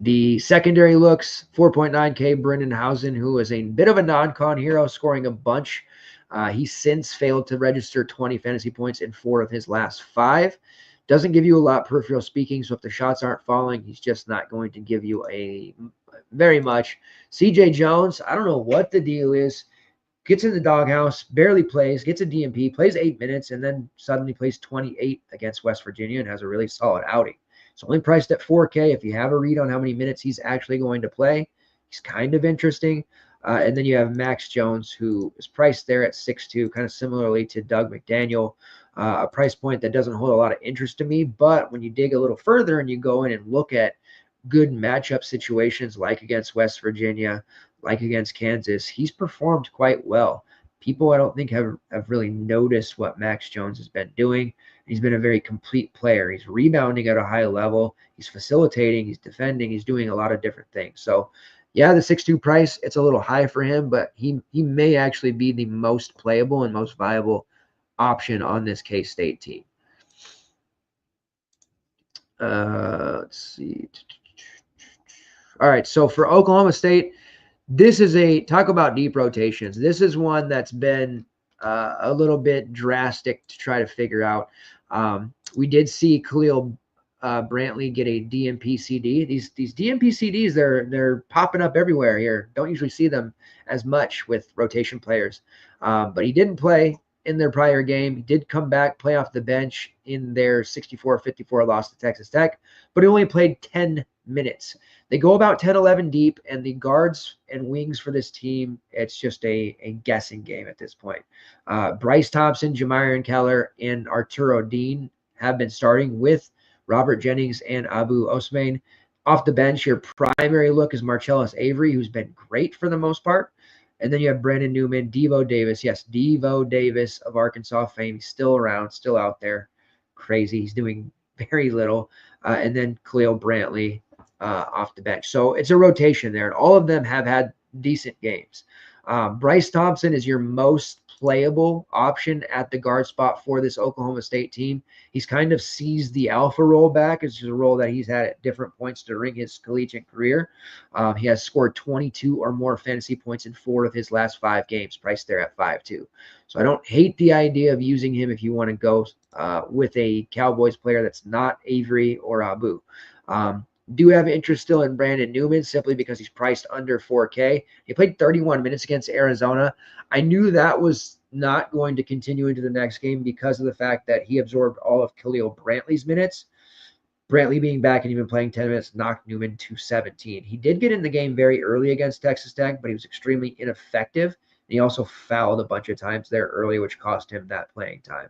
The secondary looks, 4.9K, Brendan Housen, who is a bit of a non-con hero, scoring a bunch. He's since failed to register 20 fantasy points in 4 of his last 5. Doesn't give you a lot peripheral speaking, so if the shots aren't falling, he's just not going to give you a very much. CJ Jones, I don't know what the deal is. Gets in the doghouse, barely plays, gets a DMP, plays 8 minutes, and then suddenly plays 28 against West Virginia and has a really solid outing. It's only priced at 4K. If you have a read on how many minutes he's actually going to play, he's kind of interesting. And then you have Max Jones, who is priced there at 6'2", kind of similarly to Doug McDaniel, a price point that doesn't hold a lot of interest to me. But when you dig a little further and you go in and look at good matchup situations like against West Virginia, like against Kansas, he's performed quite well. People, I don't think, have really noticed what Max Jones has been doing. He's been a very complete player. He's rebounding at a high level. He's facilitating. He's defending. He's doing a lot of different things. So, yeah, the 6'2" price, it's a little high for him, but he may actually be the most playable and most viable option on this K-State team. Let's see. All right, so for Oklahoma State, this is talk about deep rotations. This is one that's been a little bit drastic to try to figure out. We did see Khalil Brantley get a DMP CD. These DMP CDs, they're popping up everywhere here. Don't usually see them as much with rotation players. But he didn't play in their prior game. He did come back, play off the bench in their 64-54 loss to Texas Tech, but he only played 10 minutes. They go about 10-11 deep, and the guards and wings for this team, it's just a guessing game at this point. Bryce Thompson, Jamarian Keller, and Arturo Dean have been starting with Robert Jennings and Abu Osman. Off the bench, your primary look is Marcellus Avery, who's been great for the most part. And then you have Brandon Newman, Devo Davis. Yes, Devo Davis of Arkansas fame. He's still around, still out there. Crazy. He's doing very little. And then Khalil Brantley off the bench. So it's a rotation there. And all of them have had decent games. Bryce Thompson is your most playable option at the guard spot for this Oklahoma State team. He's kind of seized the alpha role back. It's just a role that he's had at different points during his collegiate career. He has scored 22 or more fantasy points in 4 of his last 5 games, priced there at 5.2. So I don't hate the idea of using him if you want to go with a Cowboys player that's not Avery or Abu. Do have interest still in Brandon Newman simply because he's priced under 4K. He played 31 minutes against Arizona. I knew that was not going to continue into the next game because of the fact that he absorbed all of Khalil Brantley's minutes. Brantley being back and even playing 10 minutes knocked Newman to 17. He did get in the game very early against Texas Tech, but he was extremely ineffective. And he also fouled a bunch of times there early, which cost him that playing time.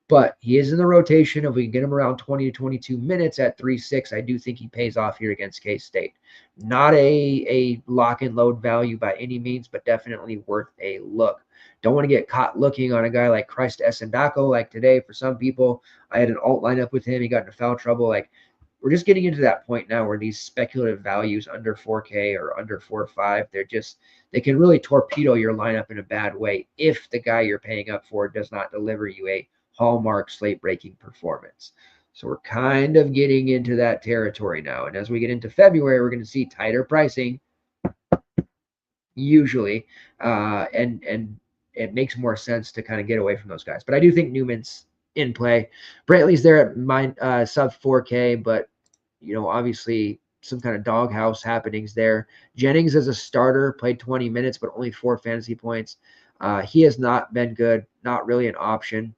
But he is in the rotation. If we can get him around 20 to 22 minutes at 3.6, I do think he pays off here against K-State. Not a lock and load value by any means, but definitely worth a look. Don't want to get caught looking on a guy like Christ Esendako like today. For some people, I had an alt lineup with him. He got into foul trouble. Like, we're just getting into that point now where these speculative values under 4K or under 4.5, they can really torpedo your lineup in a bad way if the guy you're paying up for does not deliver you a hallmark slate-breaking performance. So we're kind of getting into that territory now. And as we get into February, we're going to see tighter pricing, usually, and it makes more sense to kind of get away from those guys. But I do think Newman's in play. Brantley's there at sub 4K, but, obviously some kind of doghouse happenings there. Jennings as a starter played 20 minutes, but only 4 fantasy points. He has not been good, not really an option.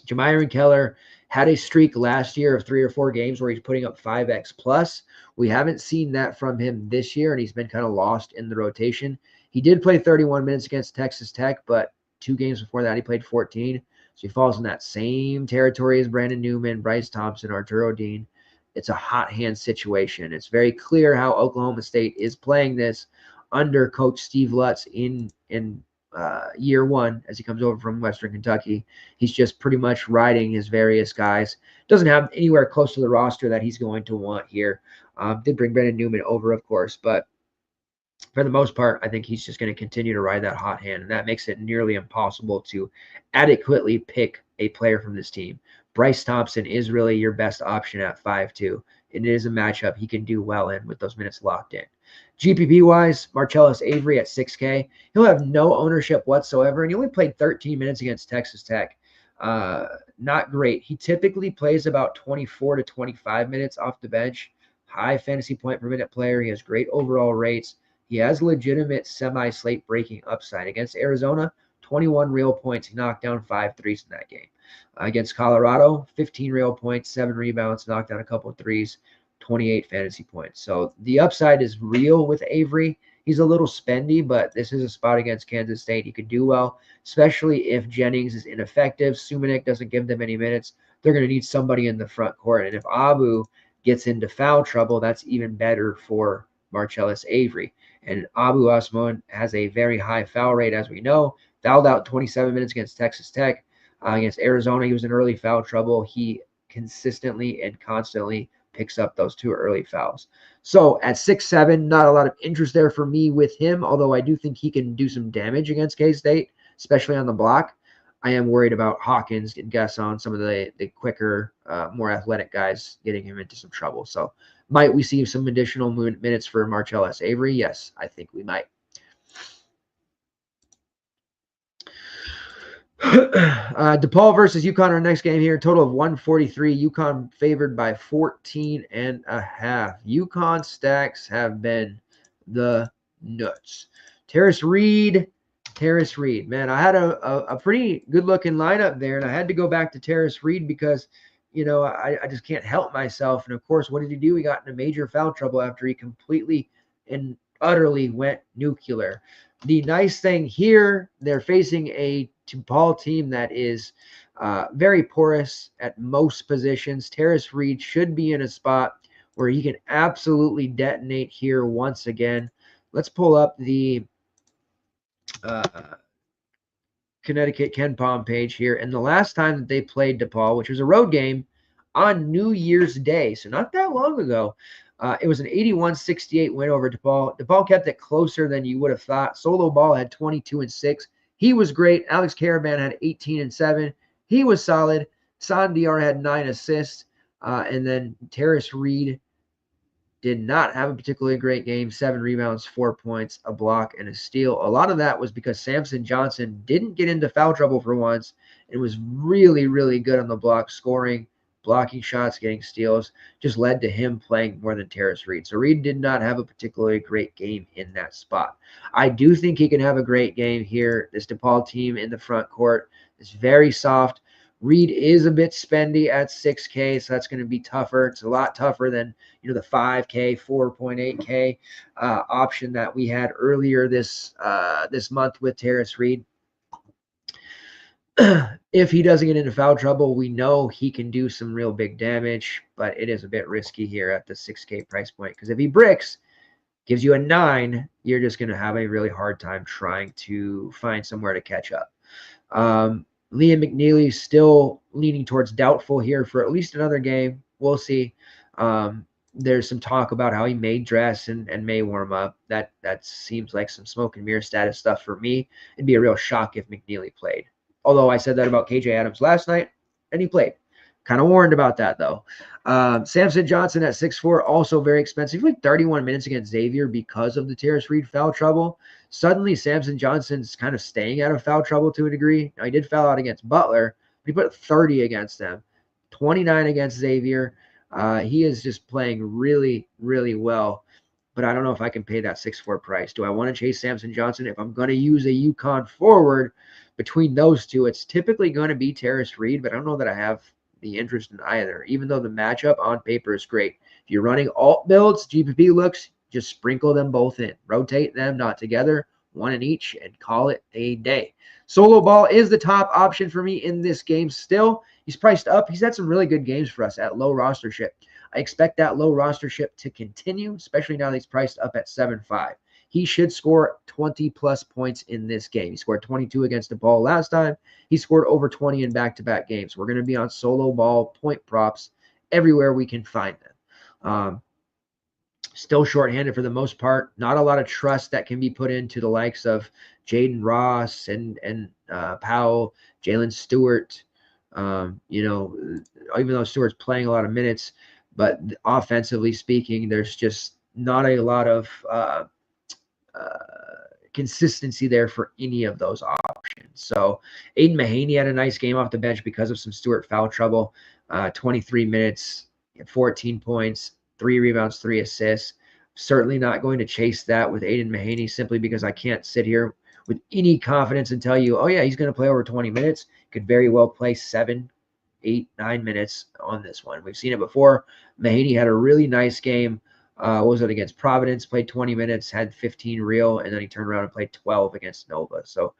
Jamarian Keller had a streak last year of 3 or 4 games where he's putting up 5x plus. We haven't seen that from him this year, and he's been kind of lost in the rotation. He did play 31 minutes against Texas Tech, but 2 games before that he played 14. So he falls in that same territory as Brandon Newman, Bryce Thompson, Arturo Dean. It's a hot hand situation. It's very clear how Oklahoma State is playing this under Coach Steve Lutz in year one as he comes over from Western Kentucky. He's just pretty much riding his various guys. Doesn't have anywhere close to the roster that he's going to want here. Did bring Brandon Newman over, of course, but for the most part, I think he's just going to continue to ride that hot hand, and that makes it nearly impossible to adequately pick a player from this team. Bryce Thompson is really your best option at 5'2". It is a matchup he can do well in with those minutes locked in. GPP-wise, Marcellus Avery at 6K. He'll have no ownership whatsoever, and he only played 13 minutes against Texas Tech. Not great. He typically plays about 24 to 25 minutes off the bench. High fantasy point per minute player. He has great overall rates. He has legitimate semi-slate breaking upside. Against Arizona, 21 real points. He knocked down 5 threes in that game. Against Colorado, 15 real points, 7 rebounds, knocked down a couple of threes, 28 fantasy points. So the upside is real with Avery. He's a little spendy, but this is a spot against Kansas State. He could do well, especially if Jennings is ineffective. Sumanik doesn't give them any minutes. They're going to need somebody in the front court. And if Abu gets into foul trouble, that's even better for Marcellus Avery. And Abu Osman has a very high foul rate, as we know. Fouled out 27 minutes against Texas Tech. Against Arizona, he was in early foul trouble. He consistently and constantly picks up those 2 early fouls. So at 6'7", not a lot of interest there for me with him, although I do think he can do some damage against K-State, especially on the block. I am worried about Hawkins and Gasson, some of the quicker, more athletic guys getting him into some trouble. So might we see some additional minutes for Marcellus Avery? Yes, I think we might. DePaul versus UConn, our next game here. Total of 143. UConn favored by 14.5. UConn stacks have been the nuts. Terrace Reed. Man, I had a pretty good-looking lineup there, and I had to go back to Terrace Reed because, you know, I just can't help myself. And, of course, what did he do? He got into major foul trouble after he completely and utterly went nuclear. The nice thing here, they're facing a DePaul team that is very porous at most positions. Terrace Reed should be in a spot where he can absolutely detonate here once again. Let's pull up the Connecticut KenPom page here. And the last time that they played DePaul, which was a road game on New Year's Day, so not that long ago, it was an 81-68 win over DePaul. DePaul kept it closer than you would have thought. Solo Ball had 22-6. He was great. Alex Caravan had 18-7. He was solid. Sandiar had 9 assists. And then Terrace Reed did not have a particularly great game. 7 rebounds, 4 points, a block, and a steal. A lot of that was because Samson Johnson didn't get into foul trouble for once and was really, really good on the block, scoring, blocking shots, getting steals, just led to him playing more than Terrace Reed. So Reed did not have a particularly great game in that spot. I do think he can have a great game here. This DePaul team in the front court is very soft. Reed is a bit spendy at 6K, so that's going to be tougher. It's a lot tougher than, you know, the 5K, 4.8K option that we had earlier this month with Terrace Reed. If he doesn't get into foul trouble, we know he can do some real big damage, but it is a bit risky here at the 6K price point because if he bricks, gives you a 9, you're just going to have a really hard time trying to find somewhere to catch up. Liam McNeely still leaning towards doubtful here for at least another game. We'll see. There's some talk about how he may dress and may warm up. That seems like some smoke and mirror status stuff for me. It'd be a real shock if McNeely played. Although I said that about KJ Adams last night, and he played. Kind of warned about that, though. Samson Johnson at 6'4", also very expensive. He played 31 minutes against Xavier because of the Terrace Reed foul trouble. Suddenly, Samson Johnson's kind of staying out of foul trouble to a degree. Now, he did foul out against Butler, but he put 30 against them, 29 against Xavier. He is just playing really, really well. But I don't know if I can pay that 6'4" price. Do I want to chase Samson Johnson? If I'm going to use a UConn forward between those two, it's typically going to be Terrace Reed, but I don't know that I have the interest in either, even though the matchup on paper is great. If you're running alt builds, GPP looks, just sprinkle them both in. Rotate them, not together, one in each, and call it a day. Solo Ball is the top option for me in this game still. He's priced up. He's had some really good games for us at low rostership. I expect that low rostership to continue, especially now that he's priced up at 7.5. he should score 20-plus points in this game. He scored 22 against DePaul last time. He scored over 20 in back-to-back games. We're going to be on solo ball point props everywhere we can find them. Still shorthanded for the most part. Not a lot of trust that can be put into the likes of Jaden Ross and Powell, Jalen Stewart. Even though Stewart's playing a lot of minutes, but offensively speaking, there's just not a lot of consistency there for any of those options. So Aiden Mahaney had a nice game off the bench because of some Stewart foul trouble. 23 minutes, 14 points, 3 rebounds, 3 assists. Certainly not going to chase that with Aiden Mahaney simply because I can't sit here with any confidence and tell you, oh yeah, he's going to play over 20 minutes. Could very well play 7, 8, 9 minutes on this one. We've seen it before. Mahaney had a really nice game. What was it against Providence? Played 20 minutes, had 15 real, and then he turned around and played 12 against Nova. So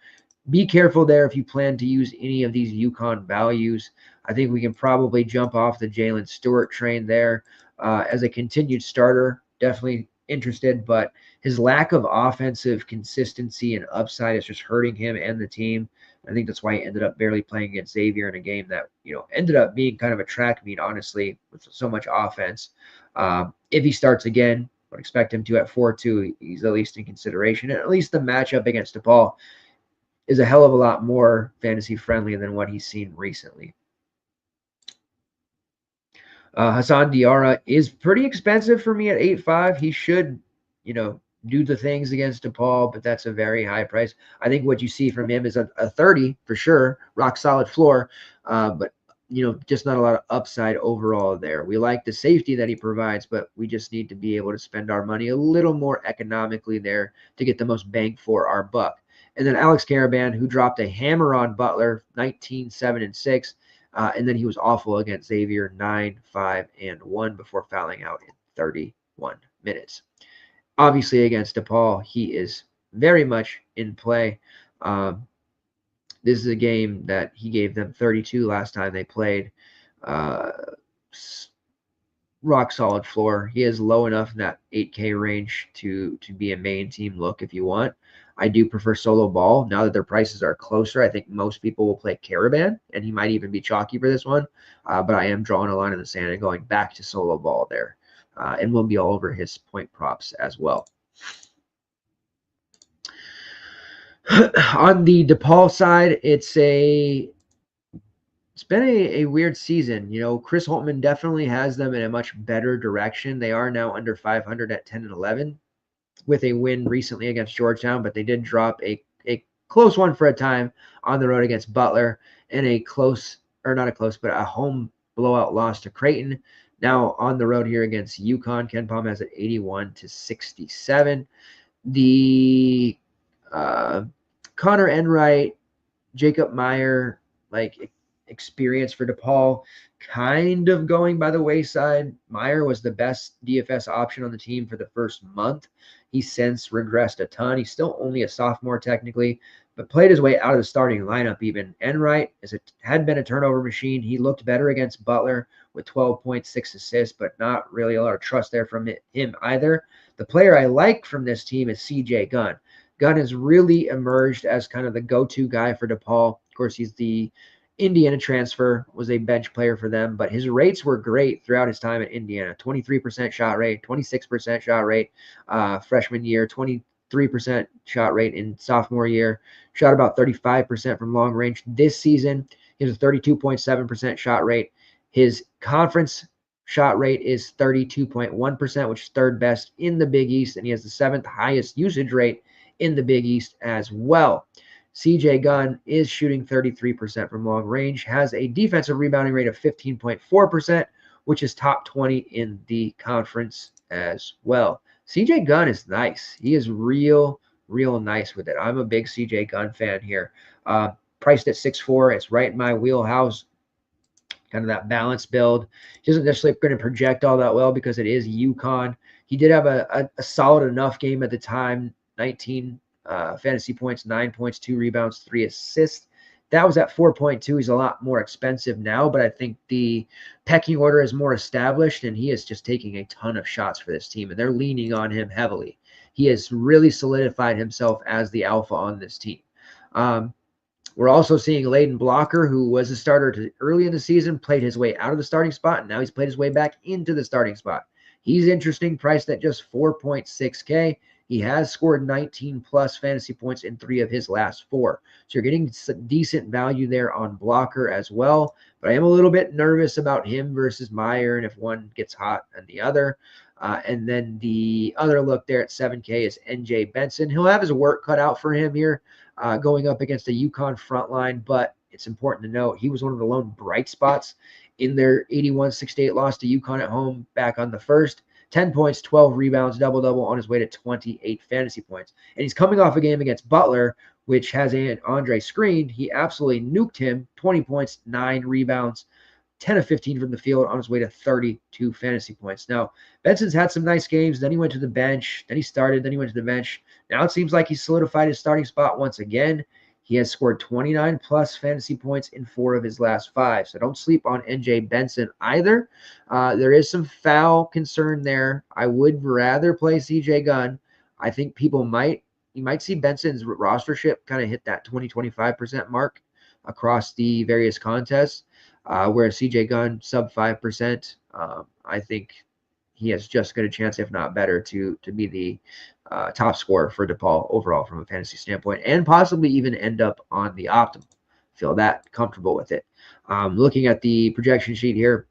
be careful there if you plan to use any of these UConn values. I think we can probably jump off the Jalen Stewart train there as a continued starter. Definitely interested, but his lack of offensive consistency and upside is just hurting him and the team. I think that's why he ended up barely playing against Xavier in a game that ended up being kind of a track meet, honestly, with so much offense. If he starts again, I would expect him to at 4-2. He's at least in consideration. And at least the matchup against DePaul is a hell of a lot more fantasy friendly than what he's seen recently. Hassan Diarra is pretty expensive for me at 8.5. He should, do the things against DePaul, but that's a very high price. I think what you see from him is a 30 for sure, rock solid floor, but just not a lot of upside overall there. We like the safety that he provides, but we just need to be able to spend our money a little more economically there to get the most bang for our buck. And then Alex Caravan, who dropped a hammer on Butler, 19, 7, and 6. And then he was awful against Xavier, 9, 5, and 1 before fouling out in 31 minutes. Obviously, against DePaul, he is very much in play. This is a game that he gave them 32 last time they played. Rock solid floor. He is low enough in that 8K range to be a main team look if you want. I do prefer solo ball. Now that their prices are closer, I think most people will play Caravan, and he might even be chalky for this one. But I am drawing a line in the sand and going back to solo ball there. And we'll be all over his point props as well. On the DePaul side, it's been a weird season. Chris Holtman definitely has them in a much better direction. They are now under 500 at 10 and 11 with a win recently against Georgetown, but they did drop a close one for a time on the road against Butler and a home blowout loss to Creighton. Now on the road here against UConn, Ken Palm has it 81-67. The Connor Enright, Jacob Meyer, experience for DePaul kind of going by the wayside. Meyer was the best DFS option on the team for the first month. He's since regressed a ton. He's still only a sophomore technically, but played his way out of the starting lineup even. Enright had been a turnover machine. He looked better against Butler with 12.6 assists, but not really a lot of trust there from him either. The player I like from this team is CJ Gunn. Gunn has really emerged as kind of the go-to guy for DePaul. Of course, he's the Indiana transfer, was a bench player for them, but his rates were great throughout his time at Indiana. 23% shot rate, 26% shot rate freshman year, 23% shot rate in sophomore year, shot about 35% from long range. This season, he has a 32.7% shot rate. His conference shot rate is 32.1%, which is third best in the Big East, and he has the 7th highest usage rate in the Big East as well. CJ Gunn is shooting 33% from long range, has a defensive rebounding rate of 15.4%, which is top 20 in the conference as well. CJ Gunn is nice. He is real nice with it. I'm a big CJ Gunn fan here. Priced at 6'4", it's right in my wheelhouse. Kind of that balanced build. He isn't necessarily going to project all that well because it is UConn. He did have a solid enough game at the time, 19 fantasy points, 9 points, 2 rebounds, 3 assists. That was at 4.2. He's a lot more expensive now, but I think the pecking order is more established, and he is just taking a ton of shots for this team, and they're leaning on him heavily. He has really solidified himself as the alpha on this team. We're also seeing Layden Blocker, who was a starter early in the season, played his way out of the starting spot, and now he's played his way back into the starting spot. He's interesting, priced at just 4.6K. He has scored 19 plus fantasy points in 3 of his last 4. So you're getting some decent value there on Blocker as well. But I am a little bit nervous about him versus Meyer, and if one gets hot and the other. And then the other look there at 7K is NJ Benson. He'll have his work cut out for him here going up against a UConn front line, but it's important to note he was one of the lone bright spots in their 81-68 loss to UConn at home back on the first. 10 points, 12 rebounds, double-double on his way to 28 fantasy points. And he's coming off a game against Butler, which has an Andre screened. He absolutely nuked him, 20 points, 9 rebounds, 10 of 15 from the field on his way to 32 fantasy points. Now, Benson's had some nice games. Then he went to the bench. Then he started. Then he went to the bench. Now it seems like he's solidified his starting spot once again. He has scored 29 plus fantasy points in 4 of his last 5. So don't sleep on NJ Benson either. There is some foul concern there. I would rather play CJ Gunn. I think you might see Benson's rostership kind of hit that 20-25% mark across the various contests, whereas CJ Gunn sub 5%. I think he has just as good a chance, if not better, to be the top scorer for DePaul overall from a fantasy standpoint, and possibly even end up on the optimal. Feel that comfortable with it. Looking at the projection sheet here,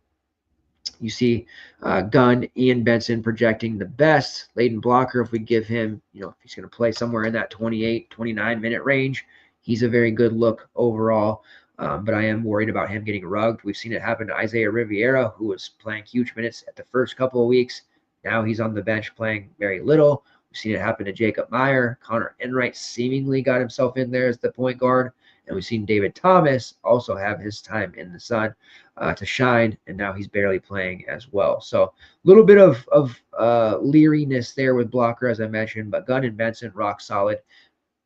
you see Gunn, Ian Benson projecting the best. Layden Blocker, if we give him, if he's going to play somewhere in that 28, 29-minute range, he's a very good look overall. But I am worried about him getting rugged. We've seen it happen to Isaiah Riviera, who was playing huge minutes at the first couple of weeks. Now he's on the bench playing very little. We've seen it happen to Jacob Meyer. Connor Enright seemingly got himself in there as the point guard. And we've seen David Thomas also have his time in the sun to shine, and now he's barely playing as well. So a little bit of leeriness there with Blocker, as I mentioned, but Gunn and Benson, rock solid.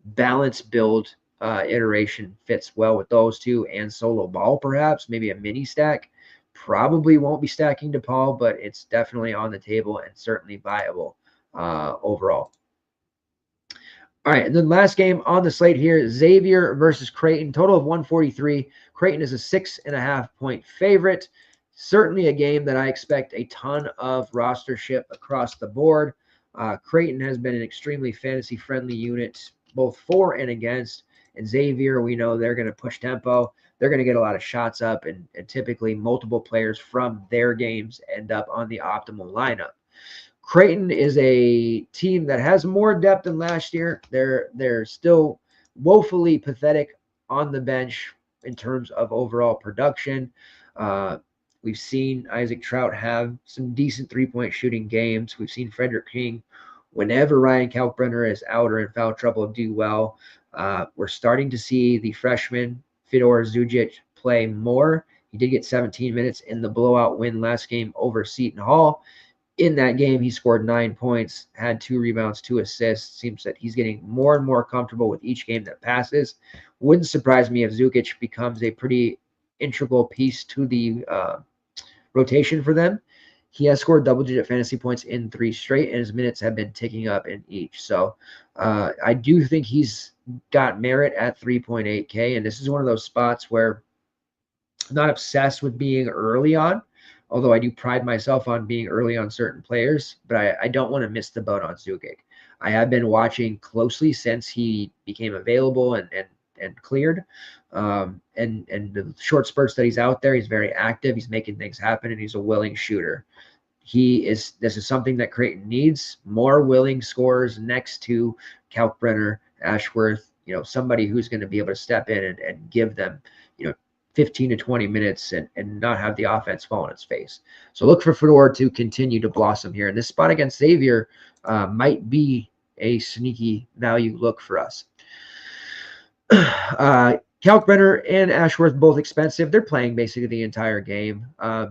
Balanced build iteration fits well with those two, and solo ball perhaps, maybe a mini stack. Probably won't be stacking DePaul, but it's definitely on the table and certainly viable overall. All right, and then last game on the slate here, Xavier versus Creighton, total of 143. Creighton is a 6.5-point favorite. Certainly a game that I expect a ton of rostership across the board. Creighton has been an extremely fantasy-friendly unit, both for and against. And Xavier, we know they're going to push tempo. They're going to get a lot of shots up, and typically multiple players from their games end up on the optimal lineup. Creighton is a team that has more depth than last year. They're still woefully pathetic on the bench in terms of overall production. We've seen Isaac Trout have some decent three-point shooting games. We've seen Frederick King, whenever Ryan Kalkbrenner is out or in foul trouble, do well. We're starting to see the freshman Fedor Zujic play more. He did get 17 minutes in the blowout win last game over Seton Hall. In that game, he scored 9 points, had 2 rebounds, 2 assists. Seems that he's getting more and more comfortable with each game that passes. Wouldn't surprise me if Zujic becomes a pretty integral piece to the rotation for them. He has scored double-digit fantasy points in 3 straight, and his minutes have been ticking up in each. So I do think he's got merit at 3.8K, and this is one of those spots where I'm not obsessed with being early on, although I do pride myself on being early on certain players, but I don't want to miss the boat on Zujic. I have been watching closely since he became available and cleared. And the short spurts that he's out there, he's very active. He's making things happen, and he's a willing shooter. This is something that Creighton needs, more willing scorers next to Kalkbrenner, Ashworth, somebody who's going to be able to step in and give them, 15 to 20 minutes and not have the offense fall on its face. So look for Fedor to continue to blossom here. And this spot against Xavier might be a sneaky value look for us. Kalkbrenner and Ashworth, both expensive. They're playing basically the entire game. I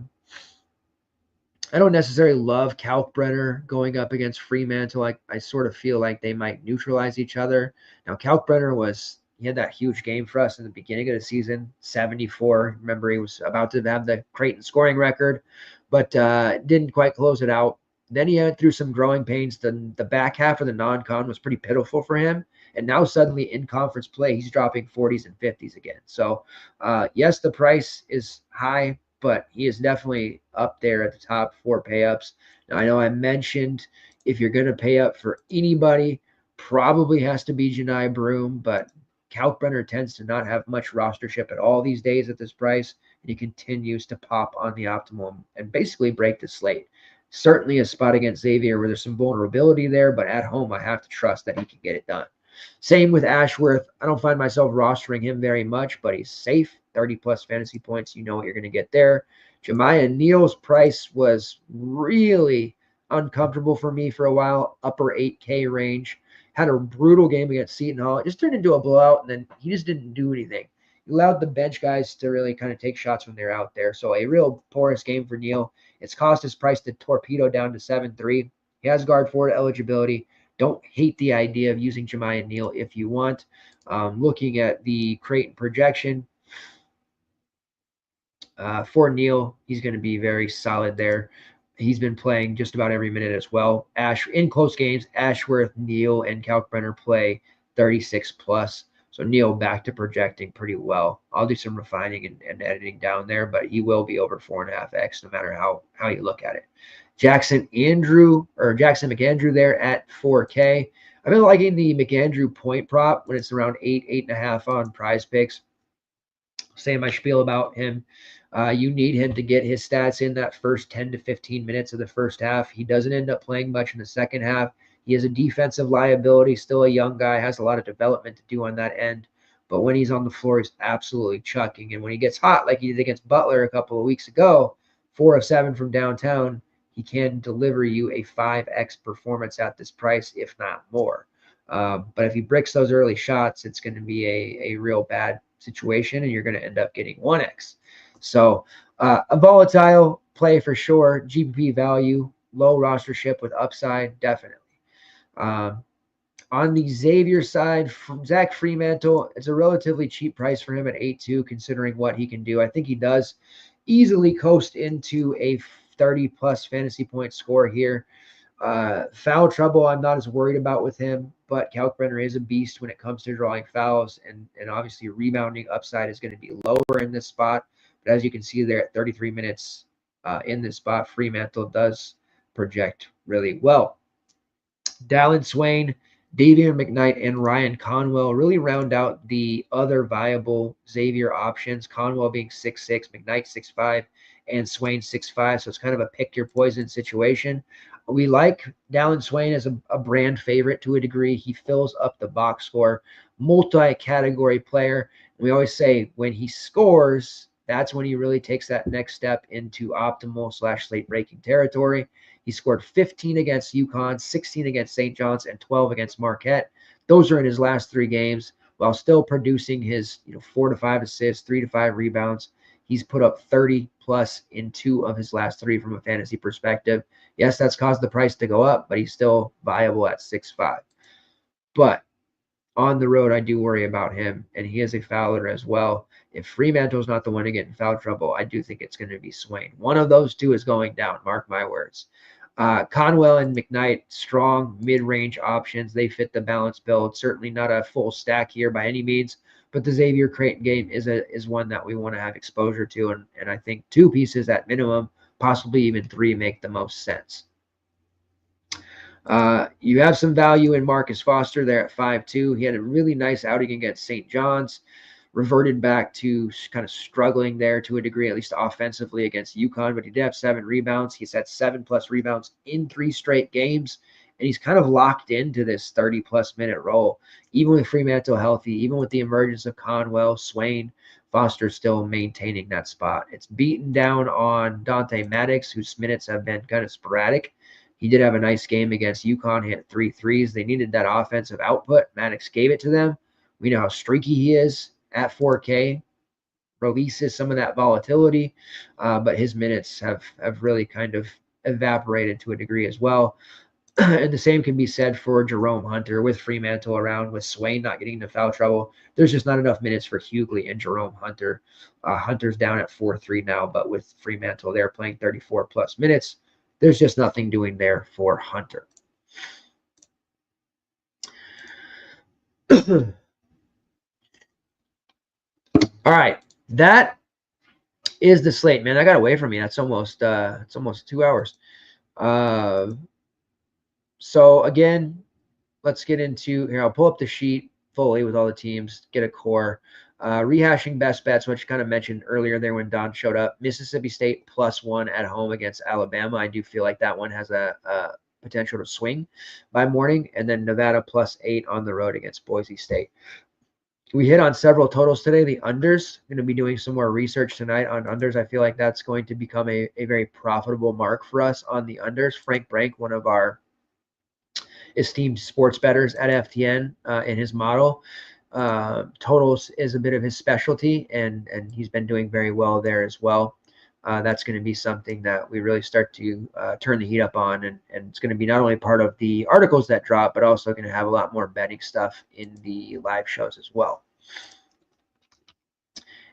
don't necessarily love Kalkbrenner going up against Fremantle. I sort of feel like they might neutralize each other. Now, Kalkbrenner was He had that huge game for us in the beginning of the season, 74. Remember, he was about to have the Creighton scoring record, but didn't quite close it out. Then he went through some growing pains. The back half of the non-con was pretty pitiful for him. And now suddenly in conference play, he's dropping 40s and 50s again. So, yes, the price is high, but he is definitely up there at the top 4 pay-ups. Now, I know I mentioned if you're going to pay up for anybody, probably has to be Janai Broom, but Kalkbrenner tends to not have much rostership at all these days at this price, and he continues to pop on the optimum and basically break the slate. Certainly a spot against Xavier where there's some vulnerability there, but at home I have to trust that he can get it done. Same with Ashworth. I don't find myself rostering him very much, but he's safe. 30-plus fantasy points. You know what you're going to get there. Jemiah Neal's price was really uncomfortable for me for a while, upper 8K range. Had a brutal game against Seton Hall. It just turned into a blowout, and then he just didn't do anything. He allowed the bench guys to really kind of take shots when they're out there. So a real porous game for Neal. It's cost his price to torpedo down to 7.3. He has guard forward eligibility. Don't hate the idea of using Jemiah Neal if you want. Looking at the Creighton projection, for Neal, he's going to be very solid there. He's been playing just about every minute as well. In close games, Ashworth, Neal, and Kalkbrenner play 36 plus. So Neal back to projecting pretty well. I'll do some refining and editing down there, but he will be over 4.5x no matter how you look at it. Jackson McAndrew there at 4K. I've been liking the McAndrew point prop when it's around 8.5 on Prize Picks. Saying my spiel about him. You need him to get his stats in that first 10 to 15 minutes of the first half. He doesn't end up playing much in the second half. He is a defensive liability, still a young guy, has a lot of development to do on that end. But when he's on the floor, he's absolutely chucking. And when he gets hot, like he did against Butler a couple of weeks ago, 4 of 7 from downtown, he can deliver you a 5x performance at this price, if not more. But if he bricks those early shots, it's going to be a real bad situation, and you're going to end up getting 1x. So a volatile play for sure. GPP value, low rostership with upside, definitely. On the Xavier side, from Zach Fremantle, it's a relatively cheap price for him at 8.2, considering what he can do. I think he does easily coast into a 30-plus fantasy point score here. Foul trouble, I'm not as worried about with him, but Kalkbrenner is a beast when it comes to drawing fouls, and obviously rebounding upside is going to be lower in this spot. But as you can see there at 33 minutes in this spot, Fremantle does project really well. Dallin Swain, Davian McKnight, and Ryan Conwell really round out the other viable Xavier options. Conwell being 6'6", McKnight 6'5", and Swain 6'5", so it's kind of a pick your poison situation. We like Dallin Swain as a brand favorite to a degree. He fills up the box score, multi-category player. We always say when he scores, that's when he really takes that next step into optimal / slate breaking territory. He scored 15 against UConn, 16 against St. John's, and 12 against Marquette. Those are in his last 3 games, while still producing his 4 to 5 assists, 3 to 5 rebounds. He's put up 30 plus in 2 of his last 3 from a fantasy perspective. Yes, that's caused the price to go up, but he's still viable at 6.5. But on the road, I do worry about him, and he is a fouler as well. If Fremantle's not the one to get in foul trouble, I do think it's going to be Swain. One of those two is going down, mark my words. Conwell and McKnight, strong mid-range options. They fit the balance build. Certainly not a full stack here by any means, but the Xavier Creighton game is one that we want to have exposure to, and I think 2 pieces at minimum, possibly even 3, make the most sense. You have some value in Marcus Foster there at 5.2. He had a really nice outing against St. John's, reverted back to kind of struggling there to a degree, at least offensively against UConn, but he did have 7 rebounds. He's had 7+ rebounds in 3 straight games, and he's kind of locked into this 30+ minute role. Even with Fremantle healthy, even with the emergence of Conwell, Swain, Foster still maintaining that spot. It's beaten down on Dante Maddox, whose minutes have been kind of sporadic. He did have a nice game against UConn. He hit 3 threes. They needed that offensive output. Maddox gave it to them. We know how streaky he is at 4K. Releases some of that volatility, but his minutes have really kind of evaporated to a degree as well. And the same can be said for Jerome Hunter with Fremantle around, with Swain not getting into foul trouble. There's just not enough minutes for Hughley and Jerome Hunter. Hunter's down at 4-3 now, but with Fremantle, they're playing 34 plus minutes. There's just nothing doing there for Hunter. All right, that is the slate, man. I got away from me. That's almost 2 hours. So again, let's get into here. I'll pull up the sheet fully with all the teams, get a core. Rehashing best bets, which you kind of mentioned earlier there when Don showed up. Mississippi State +1 at home against Alabama. I do feel like that one has a potential to swing by morning. And then Nevada +8 on the road against Boise State. We hit on several totals today. The unders, going to be doing some more research tonight on unders. I feel like that's going to become a very profitable mark for us on the unders. Frank Brank, one of our esteemed sports bettors at FTN, in his model, totals is a bit of his specialty, and he's been doing very well there as well. That's going to be something that we really start to turn the heat up on, and it's going to be not only part of the articles that drop, but also going to have a lot more betting stuff in the live shows as well.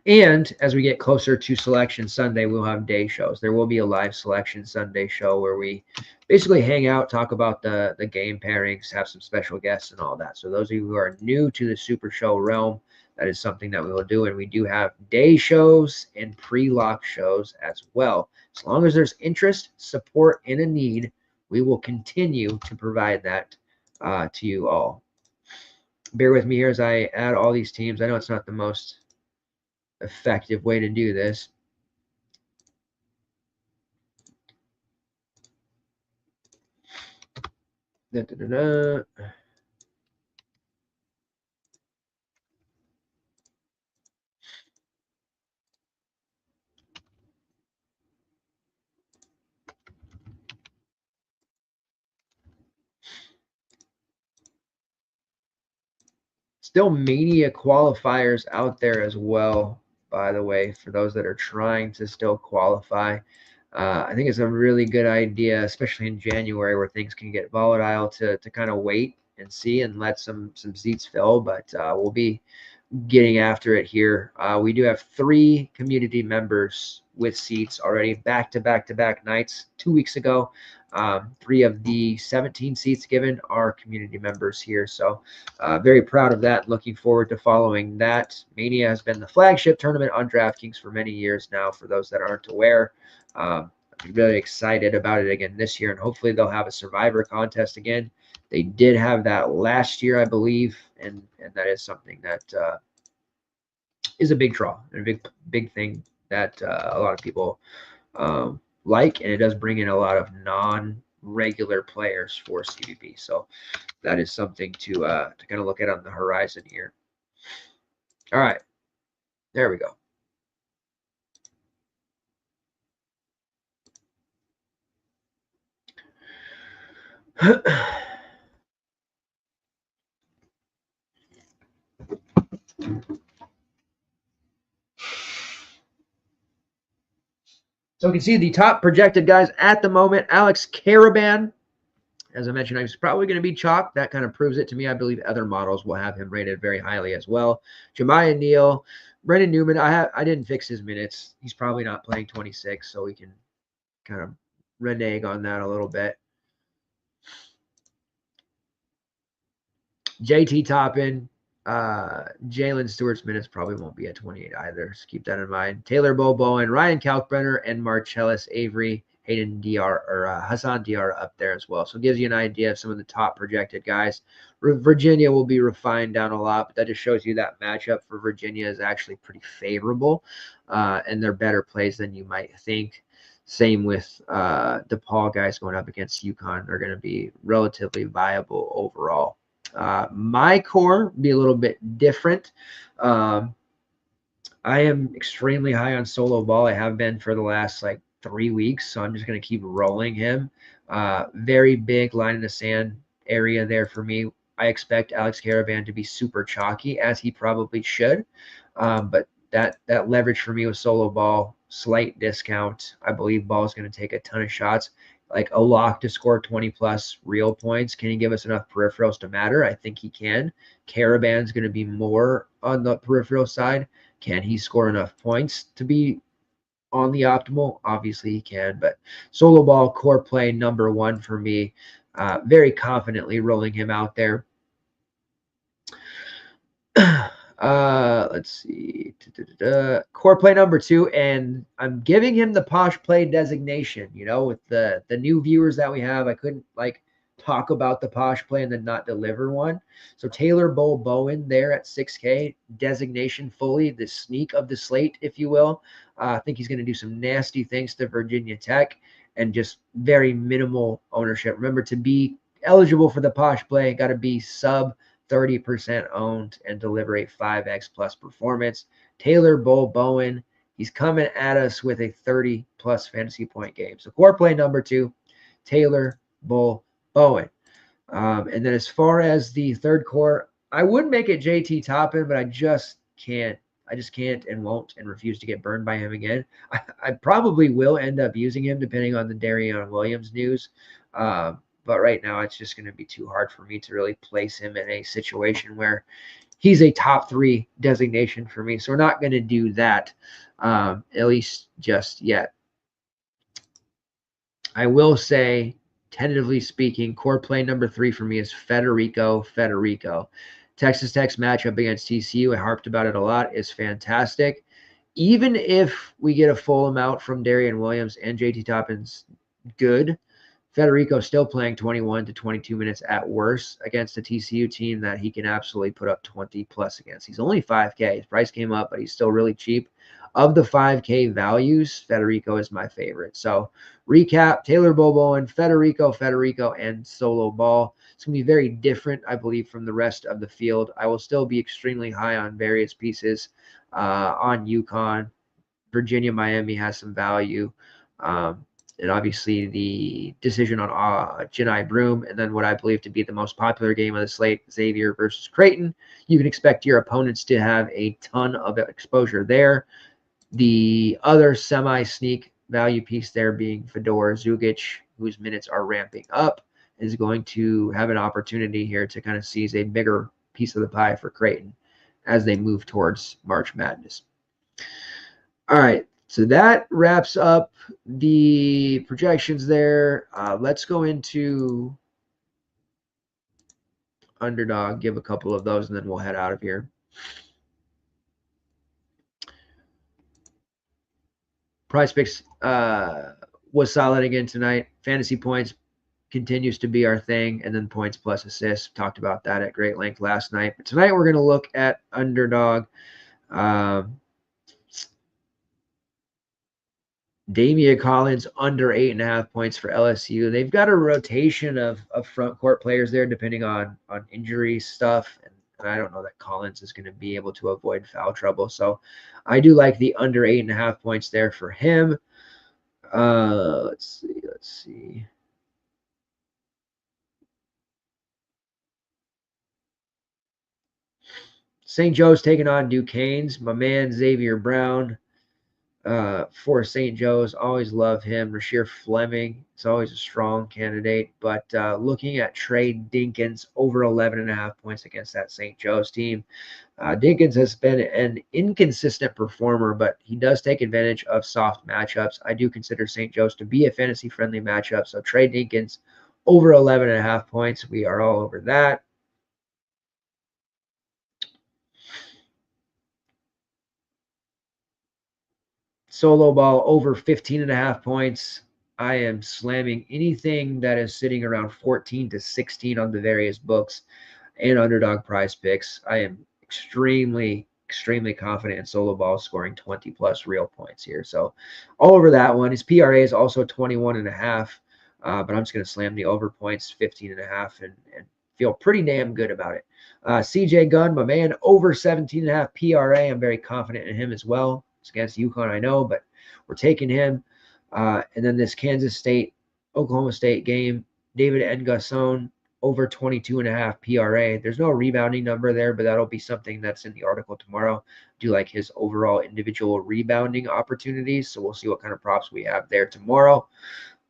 And as we get closer to Selection Sunday, we'll have day shows. There will be a live Selection Sunday show where we basically hang out, talk about the game pairings, have some special guests and all that. So those of you who are new to the SuperShow realm, that is something that we will do. And we do have day shows and pre-lock shows as well. As long as there's interest, support, and a need, we will continue to provide that to you all. Bear with me here as I add all these teams. I know it's not the most effective way to do this. Still Mania qualifiers out there as well, by the way, for those that are trying to still qualify. I think it's a really good idea, especially in January where things can get volatile, to kind of wait and see and let some seats fill. But we'll be getting after it here. We do have 3 community members with seats already, back-to-back nights 2 weeks ago. 3 of the 17 seats given are community members here. So very proud of that. Looking forward to following that. Mania has been the flagship tournament on DraftKings for many years now, for those that aren't aware. I'm really excited about it again this year, and hopefully they'll have a Survivor contest again. They did have that last year, I believe, and that is something that is a big draw and a big thing that a lot of people like, and it does bring in a lot of non-regular players for CVP. So that is something to kind of look at on the horizon here. All right, there we go. So we can see the top projected guys at the moment. Alex Caravan, as I mentioned, he's probably going to be chalk. That kind of proves it to me. I believe other models will have him rated very highly as well. Jemiah Neal, Brendan Newman. I didn't fix his minutes. He's probably not playing 26, so we can kind of renege on that a little bit. JT Toppin, Jalen Stewart's minutes probably won't be at 28 either, so keep that in mind. Taylor Bobo and Ryan Kalkbrenner and Marcellus Avery, Hayden Diarra, or Hassan Diarra up there as well. So it gives you an idea of some of the top projected guys. Virginia will be refined down a lot, but that just shows you that matchup for Virginia is actually pretty favorable, and they're better plays than you might think. Same with DePaul guys going up against UConn. They're going to be relatively viable overall. My core be a little bit different. I am extremely high on Solo Ball. I have been for the last 3 weeks, so I'm just going to keep rolling him. Very big line in the sand area there for me. I expect Alex Caravan to be super chalky, as he probably should. But that leverage for me with Solo Ball, slight discount. I believe Ball is going to take a ton of shots. like a lock to score 20 plus real points. Can he give us enough peripherals to matter? I think he can. Caravan's going to be more on the peripheral side. Can he score enough points to be on the optimal? Obviously he can, but solo ball core play number one for me. Very confidently rolling him out there. Let's see. Core play number two, and I'm giving him the posh play designation. You know, with the new viewers that we have, I couldn't like talk about the posh play and then not deliver one. So Taylor Bowen there at 6K designation fully, the sneak of the slate, if you will. I think he's going to do some nasty things to Virginia Tech and just very minimal ownership. Remember, to be eligible for the posh play, got to be sub 30% owned and deliver a 5x plus performance. Taylor Bowen, he's coming at us with a 30 plus fantasy point game. So core play number two, Taylor Bowen. And then as far as the third core, I would make it JT Toppin, but I just can't. I just can't and won't and refuse to get burned by him again. I probably will end up using him depending on the Darion Williams news. But right now it's just going to be too hard for me to really place him in a situation where he's a top three designation for me. So we're not going to do that, at least just yet. I will say, tentatively speaking, core play number three for me is Federico. Texas Tech's matchup against TCU, I harped about it a lot, is fantastic. Even if we get a full amount from Darion Williams and JT Toppin's good, Federico still playing 21 to 22 minutes at worst against a TCU team that he can absolutely put up 20 plus against. He's only 5K. His price came up, but he's still really cheap. Of the 5K values, Federico is my favorite. So recap, Taylor Bowen, Federico, and solo ball. It's going to be very different, I believe, from the rest of the field. I will still be extremely high on various pieces on UConn. Virginia, Miami has some value. And obviously the decision on Jedi Broom, and then what I believe to be the most popular game of the slate, Xavier versus Creighton. You can expect your opponents to have a ton of exposure there. The other semi-sneak value piece there being Fedor Zugic, whose minutes are ramping up, is going to have an opportunity here to kind of seize a bigger piece of the pie for Creighton as they move towards March Madness. All right. So that wraps up the projections there. Let's go into Underdog, give a couple of those, and then we'll head out of here. Prize Picks was solid again tonight. Fantasy points continues to be our thing, and then points plus assists. Talked about that at great length last night. But tonight we're going to look at Underdog. Damian Collins under 8.5 points for LSU. They've got a rotation of front court players there, depending on injury stuff. And I don't know that Collins is going to be able to avoid foul trouble. So I do like the under 8.5 points there for him. Let's see. St. Joe's taking on Duquesne's. My man Xavier Brown. For St. Joe's, always love him. Rasheer Fleming is always a strong candidate, but looking at Trey Dinkins over 11.5 points against that St. Joe's team. Dinkins has been an inconsistent performer, but he does take advantage of soft matchups. I do consider St. Joe's to be a fantasy-friendly matchup, so Trey Dinkins over 11.5 points. We are all over that. Solo ball over 15.5 points. I am slamming anything that is sitting around 14 to 16 on the various books and Underdog Prize Picks. I am extremely confident in solo ball scoring 20 plus real points here. So all over that one. His PRA is also 21.5, but I'm just going to slam the over points 15.5 and feel pretty damn good about it. CJ Gunn, my man, over 17.5 PRA. I'm very confident in him as well. It's against UConn, I know, but we're taking him. And then this Kansas State, Oklahoma State game, David Ngason, over 22.5 PRA. There's no rebounding number there, but that'll be something that's in the article tomorrow. Do like his overall individual rebounding opportunities. So we'll see what kind of props we have there tomorrow.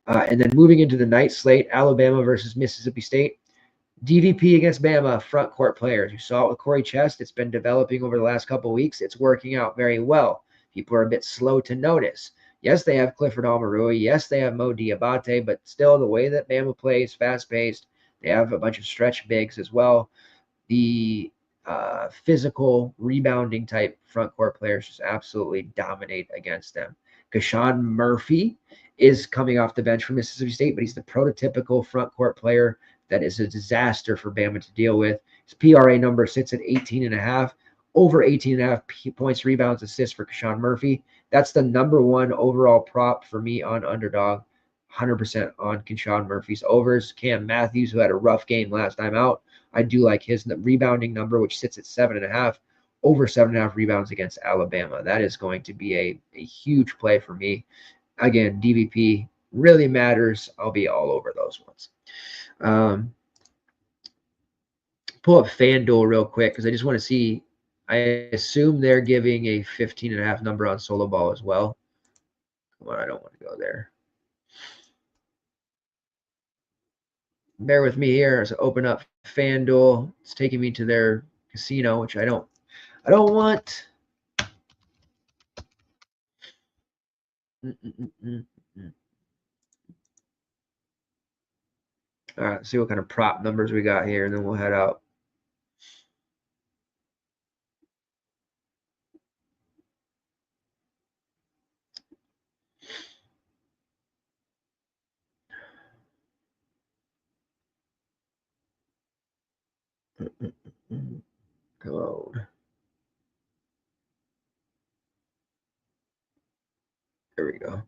And then moving into the night slate, Alabama versus Mississippi State. DVP against Bama, front court players. You saw it with Corey Chest. It's been developing over the last couple of weeks. It's working out very well. People are a bit slow to notice. Yes, they have Clifford Almarui. Yes, they have Mo Diabate, but still the way that Bama plays, fast-paced. They have a bunch of stretch bigs as well. The physical rebounding type front court players just absolutely dominate against them. Kashawn Murphy is coming off the bench for Mississippi State, but he's the prototypical front court player that is a disaster for Bama to deal with. His PRA number sits at 18.5, over 18.5 points, rebounds, assists for Kashawn Murphy. That's the number one overall prop for me on Underdog. 100% on Kashawn Murphy's overs. Cam Matthews, who had a rough game last time out, I do like his rebounding number, which sits at 7.5, over 7.5 rebounds against Alabama. That is going to be a huge play for me. Again, DVP really matters. I'll be all over those ones. Pull up FanDuel real quick because I just want to see. I assume they're giving a 15.5 number on solo ball as well. Well, I don't want to go there. Bear with me here as I open up FanDuel. It's taking me to their casino, which I don't want. All right, let's see what kind of prop numbers we got here, and then we'll head out. Code. There we go.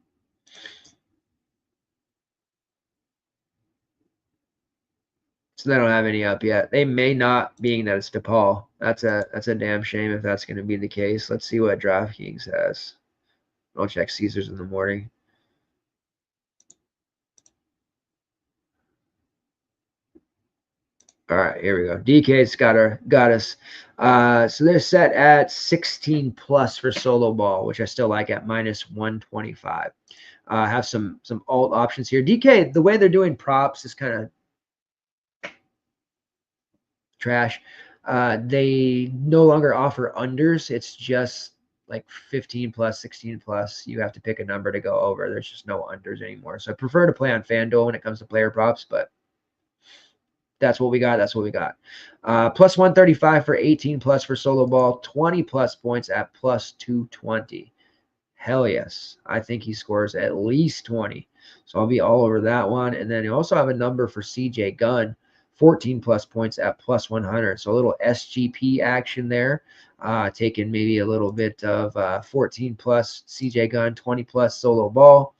So they don't have any up yet. They may not, being that it's DePaul. That's a damn shame if that's going to be the case. Let's see what DraftKings has. I'll check Caesars in the morning. All right, here we go. DK's got us. So they're set at 16 plus for solo ball, which I still like at minus 125. Have some alt options here. DK, the way they're doing props is kind of trash. They no longer offer unders. It's just like 15 plus, 16 plus. You have to pick a number to go over. There's just no unders anymore. So I prefer to play on FanDuel when it comes to player props, but that's what we got. That's what we got. Plus 135 for 18 plus for solo ball, 20 plus points at plus 220. Hell yes. I think he scores at least 20. So I'll be all over that one. And then you also have a number for CJ Gunn, 14 plus points at plus 100. So a little SGP action there. Taking maybe a little bit of 14 plus CJ Gunn, 20 plus solo ball.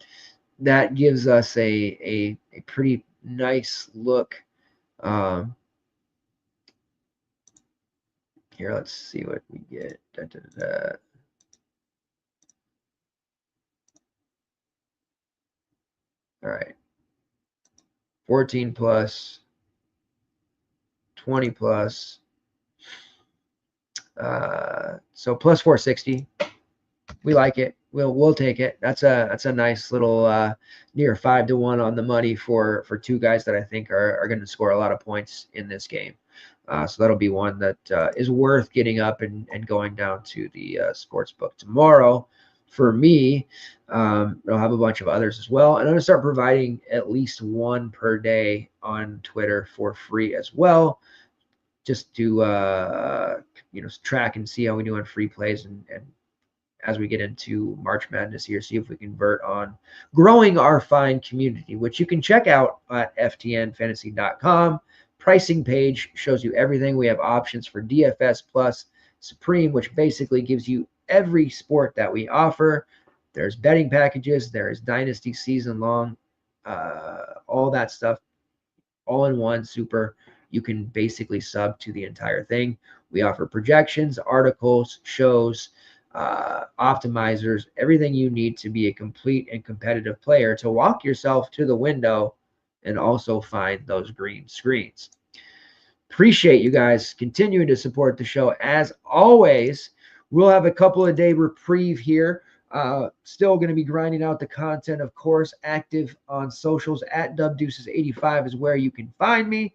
That gives us a pretty nice look. Here, let's see what we get. All right. 14 plus, 20 plus. So plus 460. We like it. We'll take it. That's a nice little near 5-1 on the money for two guys that I think are going to score a lot of points in this game. So that'll be one that is worth getting up and going down to the sports book tomorrow. For me, I'll have a bunch of others as well. And I'm going to start providing at least one per day on Twitter for free as well, just to track and see how we do on free plays and as we get into March Madness here, see if we convert on growing our fine community, which you can check out at ftnfantasy.com. Pricing page shows you everything. We have options for DFS plus Supreme, which basically gives you every sport that we offer. There's betting packages. There's Dynasty season long, all that stuff, all in one. Super. You can basically sub to the entire thing. We offer projections, articles, shows, optimizers, everything you need to be a complete and competitive player to walk yourself to the window and also find those green screens. Appreciate you guys continuing to support the show. As always, we'll have a couple of day reprieve here Still going to be grinding out the content, of course, active on socials at dubdeuces85 is where you can find me.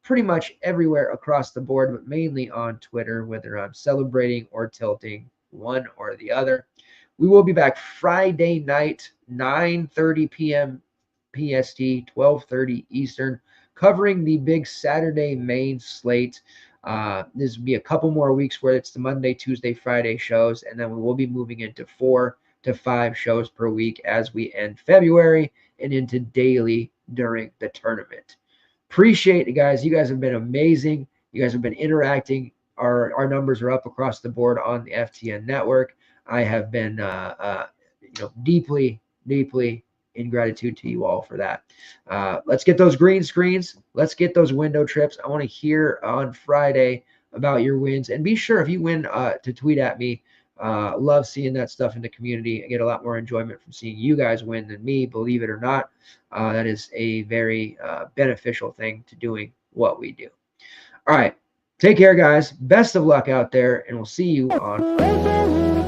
Pretty much everywhere across the board, but mainly on Twitter, whether I'm celebrating or tilting, one or the other. We will be back Friday night, 9:30 p.m. PST, 12:30 Eastern, covering the big Saturday main slate. This will be a couple more weeks where it's the Monday, Tuesday, Friday shows, and then we will be moving into 4 to 5 shows per week as we end February and into daily during the tournament. Appreciate it, guys. You guys have been amazing. You guys have been interacting. Our numbers are up across the board on the FTN network. I have been deeply in gratitude to you all for that. Let's get those green screens. Let's get those window trips. I want to hear on Friday about your wins. And be sure, if you win, to tweet at me. Love seeing that stuff in the community. I get a lot more enjoyment from seeing you guys win than me, believe it or not. That is a very beneficial thing to doing what we do. All right. Take care, guys. Best of luck out there, and we'll see you on Friday.